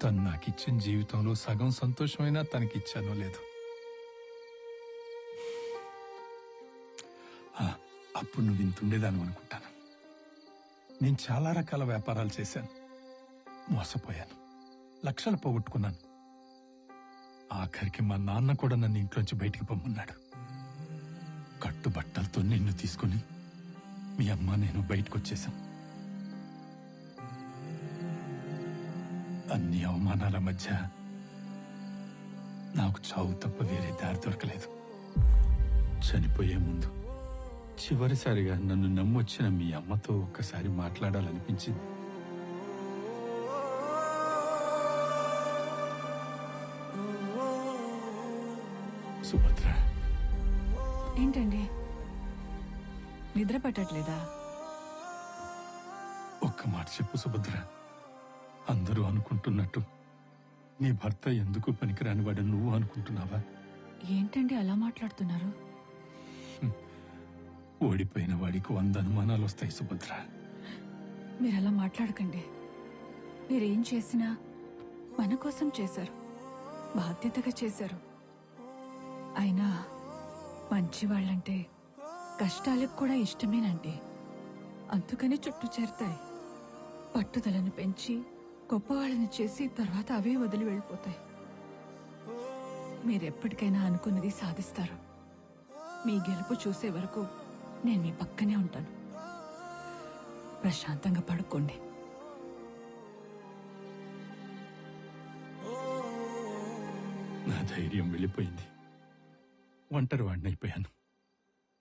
D: తను నాకిచ్చిన జీవితంలో సగం సంతోషమైనా తనకిచ్చానో లేదు. అప్పుడు నువ్వు ఇంతుండేదాను అనుకుంటాను. నేను చాలా రకాల వ్యాపారాలు చేశాను, మోసపోయాను, లక్షలు పోగొట్టుకున్నాను. ఆఖరికి మా నాన్న కూడా నన్ను ఇంట్లోంచి బయటికి పొమ్మన్నాడు. కట్టుబట్టలతో నిన్ను తీసుకుని మీ అమ్మ నేను బయటకు వచ్చేశాం. అన్ని అవమానాల మధ్య నాకు చావు తప్ప వేరే దారి దొరకలేదు. చనిపోయే ముందు చివరిసారిగా నన్ను నమ్మొచ్చిన మీ అమ్మతో ఒక్కసారి మాట్లాడాలనిపించింది. సుభద్ర,
T: ఏంటండి నిద్ర పట్టట్లేదా?
D: ఒక్క మాట చెప్పు సుభద్ర. అందరూ అనుకుంటున్నట్టు నీ భర్త ఎందుకు పనికిరాని వాడు నువ్వు అనుకుంటున్నావా?
T: ఏంటండి అలా మాట్లాడుతున్నారు?
D: ఓడిపోయిన వాడికి 100 అనుమానాలు వస్తాయి సుభద్ర.
T: మీరు అలా మాట్లాడకండి. మీరేం చేసినా మన కోసం చేశారు, బాధ్యతగా చేశారు. అయినా మంచి వాళ్ళంటే కష్టాలకు కూడా ఇష్టమేనండి. అందుకని చుట్టూ చేరతాయి. పట్టుదలను పెంచి గొప్పవాళ్ళని చేసి తర్వాత అవే వదిలి వెళ్ళిపోతాయి. మీరెప్పటికైనా అనుకున్నది సాధిస్తారు. మీ గెలుపు చూసే వరకు నేను మీ పక్కనే ఉంటాను. ప్రశాంతంగా పడుకోండి.
D: నా ధైర్యం వెళ్ళిపోయింది. ఒంటరి వాడినైపోయాను.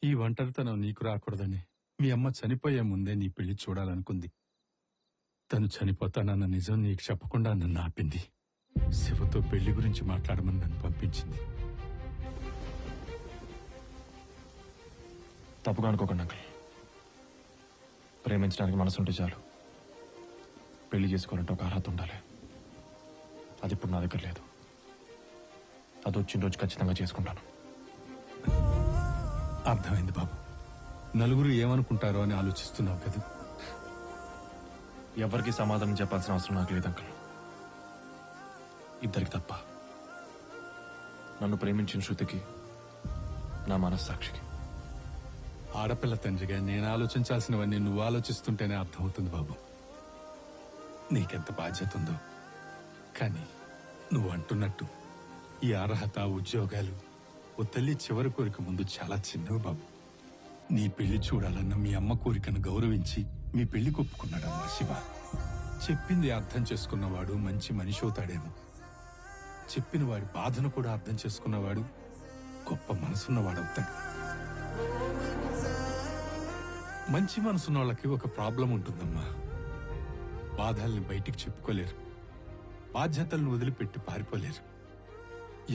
D: ఈ ఒంటరితనం నీకు రాకూడదని మీ అమ్మ చనిపోయే ముందే నీ పెళ్లి చూడాలనుకుంది. తను చనిపోతానన్న నిజం నీకు చెప్పకుండా నన్ను ఆపింది. శివతో పెళ్లి గురించి మాట్లాడమని నన్ను పంపించింది.
A: తప్పుగా అనుకోకండి అంకుల్. ప్రేమించడానికి మనసుంటే చాలు. పెళ్లి చేసుకోవాలంటే ఒక అర్హత ఉండాలి. అది ఇప్పుడు నా దగ్గర లేదు. అది వచ్చిన రోజు ఖచ్చితంగా చేసుకుంటాను.
D: అర్థమైంది బాబు. నలుగురు ఏమనుకుంటారో అని ఆలోచిస్తున్నావు కదా.
A: ఎవరికి సమాధానం చెప్పాల్సిన అవసరం నాకు లేదు అంకుల్. ఇద్దరికి తప్ప. నన్ను ప్రేమించిన శృతికి, నా మనస్సాక్షికి.
D: ఆడపిల్ల తండ్రిగా నేను ఆలోచించాల్సినవన్నీ నువ్వు ఆలోచిస్తుంటేనే అర్థమవుతుంది బాబు. నీకెంత బాధ్యత ఉందో. కానీ నువ్వు అంటున్నట్టు ఈ అర్హత, ఉద్యోగాలు ఓ తల్లి చివరి కోరిక ముందు చాలా చిన్నవి బాబు. నీ పెళ్లి చూడాలన్న మీ అమ్మ కోరికను గౌరవించి మీ పెళ్లి కొప్పుకున్నాడమ్మా శివ. చెప్పింది అర్థం చేసుకున్నవాడు మంచి మనిషి అవుతాడేమో. చెప్పిన వాడి బాధను కూడా అర్థం చేసుకున్నవాడు గొప్ప మనసున్నవాడవుతాడు. మంచి మనసున్న వాళ్ళకి ఒక ప్రాబ్లం ఉంటుందమ్మా. బాధల్ని బయటికి చెప్పుకోలేరు, బాధ్యతలను వదిలిపెట్టి పారిపోలేరు.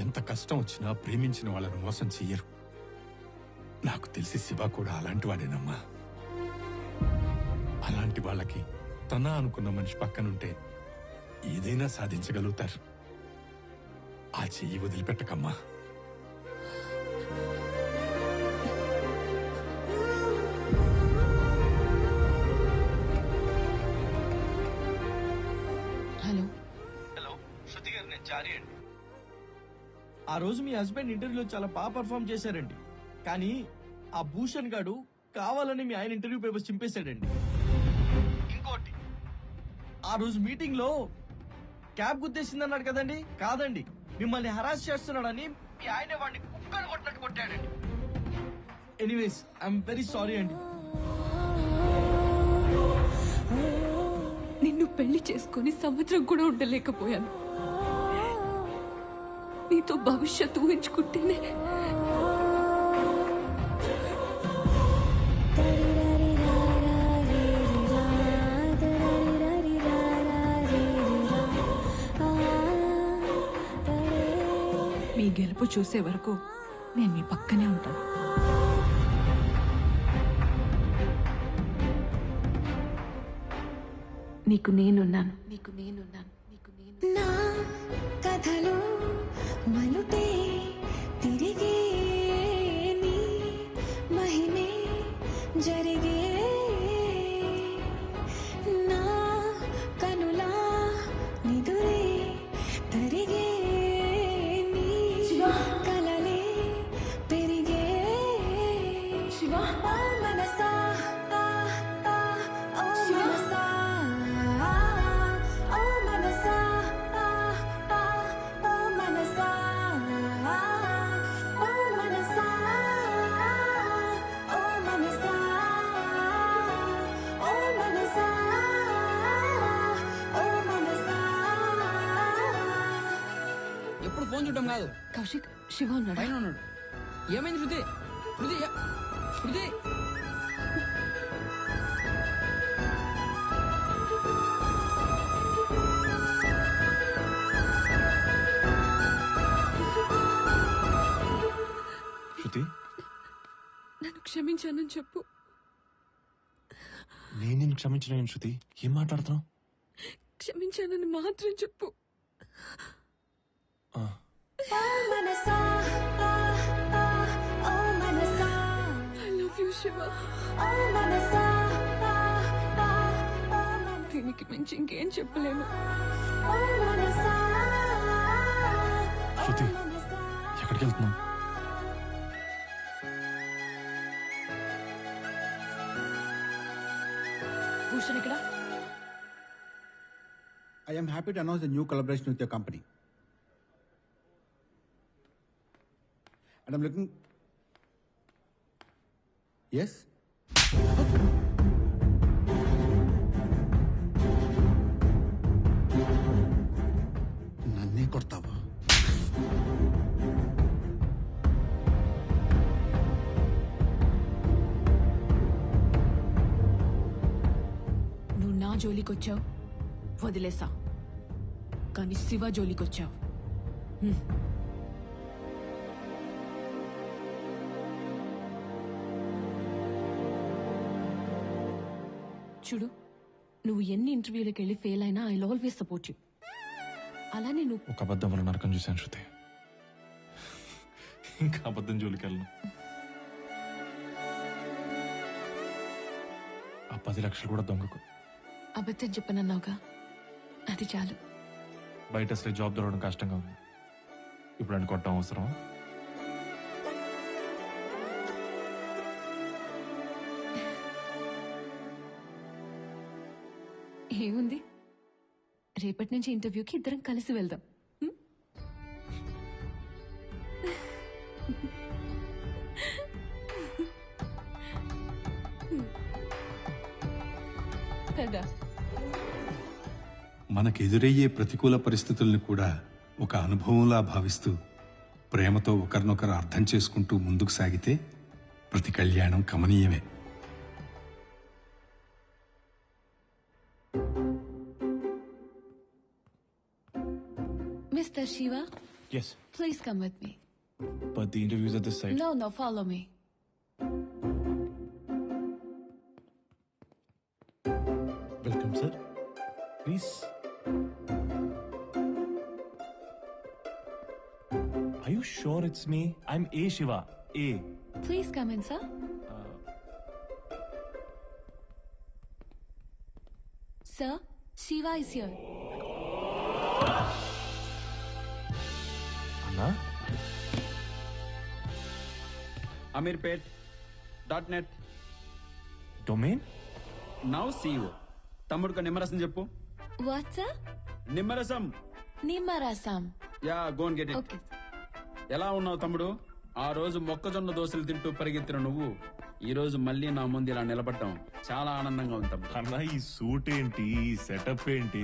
D: ఎంత కష్టం వచ్చినా ప్రేమించిన వాళ్ళను మోసం చెయ్యరు. నాకు తెలిసి శివ కూడా అలాంటి వాడేనమ్మా. అలాంటి వాళ్ళకి తన అనుకున్న మనిషి పక్కనుంటే ఏదైనా సాధించగలుగుతారు. ఆ చెయ్యి వదిలిపెట్టకమ్మా.
B: హలో
U: హలో, శృతి గారు, నేను చారి అండి. ఆ రోజు మీ హస్బెండ్ ఇంటర్వ్యూలో చాలా బాగా పర్ఫామ్ చేశారండి. కానీ ఆ భూషణ్ గాడు కావాలని మీ ఆయన ఇంటర్వ్యూ పేపర్స్ చింపేశాడండి. ఇంకోటి, ఆ రోజు మీటింగ్ లో క్యాబ్ గుద్దేసిందన్నాడు కదండి. కాదండి, మిమ్మల్ని హరాస్ చేస్తున్నాడని మీ ఆయన వాడిని కుక్కలు కొట్టినట్టు కొట్టాడండి. ఎనీవేస్, ఐఎమ్ వెరీ సారీ అండి.
S: నిన్ను పెళ్లి చేసుకుని సంవత్సరం కూడా ఉండలేకపోయాను. నీతో భవిష్యత్తు ఊహించుకుంటేనే
T: గెలుపు చూసే వరకు నేను మీ పక్కనే ఉంటాను. నీకు నేనున్నాను.
N: నా కథలో మలుపే తిరిగే నీ మహిమే జరిగే నా కనులా నిదురే తరిగే నీ కలలే పెరిగే ఓ మనసా ఓ మనసా ఓ మనసా ఓ మనసా ఓ మనసా ఓ మనసా ఓ మనసా ఓ మనసా.
F: ఎప్పుడు ఫోన్ చూడటం కాదు.
B: కౌశిక్, శివ ఉన్నాడు.
F: పైన ఉన్నాడు. ఏమైంది శృతి? శృతి శృతి
A: శృతి,
B: నన్ను క్షమించానని చెప్పు.
A: నేను నిన్ను క్షమించిన శృతి, ఏం మాట్లాడుతున్నావు?
B: క్షమించానని మాత్రం చెప్పు.
N: ఓ మనసా ఓ మనసా
B: ఐ లవ్ యూ శివ.
N: ఓ మనసా
B: దీనికి మించి ఇంకేం చెప్పలేను.
N: ఓ మనసా
A: శృతి, ఎక్కడికి వెళ్తున్నావు?
B: భూషణ్ ఇక్కడ.
M: I am happy to announce the new collaboration with your company. And I'm looking... Yes? నన్నే కొడతావా?
B: నువ్వు నా జోలికొచ్చావు, వదిలేసా. కానీ శివ జోలికొచ్చావు. చూడు, నువ్వు ఎన్ని ఇంటర్వ్యూలకు వెళ్ళి ఫెయిల్ అయినా ఐ ఆల్వేస్ సపోర్ట్ యూ. అలానే నువ్వు
A: ఒక అబద్ధం వల్ల నరకం చూశాను శృతి. ఇంకా అబద్ధం జోలికి వెళ్ళను. ఆ 10 లక్షలు కూడా దొంగకు.
B: అబద్ధం చెప్పనన్నావుగా, అది చాలు.
A: బయట అసలే జాబ్ దొరకడం కష్టంగా ఉంది. ఇప్పుడు అని కొట్టడం అవసరం?
B: ఏముంది, రేపటి నుంచి ఇంటర్వ్యూకి ఇద్దరం కలిసి వెళ్దాం. కదా.
D: మనకెదురయ్యే ప్రతికూల పరిస్థితుల్ని కూడా ఒక అనుభవంలా భావిస్తూ ప్రేమతో ఒకరినొకరు అర్థం చేసుకుంటూ ముందుకు సాగితే ప్రతి కళ్యాణం కమనీయమే.
B: Mr. Shiva,
A: Yes,
B: please come with me.
A: but the interviews at this site.
B: No, follow me.
A: Welcome, sir. Please. Are you sure it's me? I'm A. Shiva. A.
B: Please come in, sir. Sir, Shiva is here.
A: Anna?
O: amirpet.net.
A: Domain?
O: Now CEO. తమ్ముడుకు నిమ్మరసం చెప్పు.
B: What, sir?
O: నిమ్మరసం.
B: Nimmarasam.
O: Yeah, go and get it.
B: Okay.
O: ఎలా ఉన్నావు తమ్ముడు? ఆ రోజు మొక్కజొన్న దోశలు తింటూ పరిగెత్తిన నువ్వు ఈ రోజు మళ్ళీ నా ముందు ఇలా నిలబడటం చాలా ఆనందంగా ఉంది తమ్ముడు.
A: అన్నా, ఈ సూట్ ఏంటి, ఈ సెటప్ ఏంటి?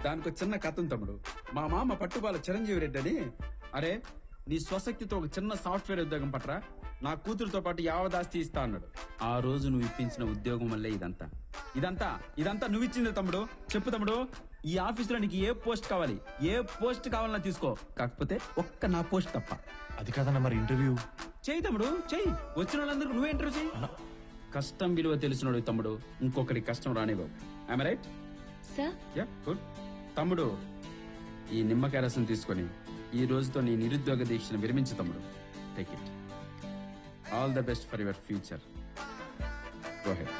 O: దానికి ఒక చిన్న కథ ఉంది తమ్ముడు. మా మామ పట్టుబాల చిరంజీవి రెడ్డి అని, అరే నీ స్వశక్తితో ఒక చిన్న సాఫ్ట్వేర్ ఉద్యోగం పట్రా, నా కూతురుతో పాటు యావదాస్తి ఇస్తా అన్నాడు. ఆ రోజు నువ్వు ఇప్పించిన ఉద్యోగం వల్లే ఇదంతా నువ్వు ఇచ్చింది తమ్ముడు. చెప్పు తమ్ముడు, ఈ ఆఫీస్ లో నీకు ఏ పోస్ట్ కావాలి, ఏ పోస్ట్ కావాలన్నా తీసుకో, కాకపోతే ఒక్క నా పోస్ట్ తప్ప.
A: అది కాదన్న మరి ఇంటర్వ్యూ
O: చెయ్యి తమ్ముడు, చెయ్యి. వచ్చిన వాళ్ళందరికీ నువ్వే ఇంటర్వ్యూ చెయ్యి. కష్టం విలువ తెలిసినోడు తమ్ముడు, ఇంకొకటి కష్టం రానివ్వవు. I'm right?
I: Sir
O: yeah, good. తమ్ముడు, ఈ నిమ్మకాయ రసం తీసుకొని ఈ రోజుతో నీ నిరుద్యోగ దీక్షను విరమించు తమ్ముడు. Take it. All the best for your future. Go head.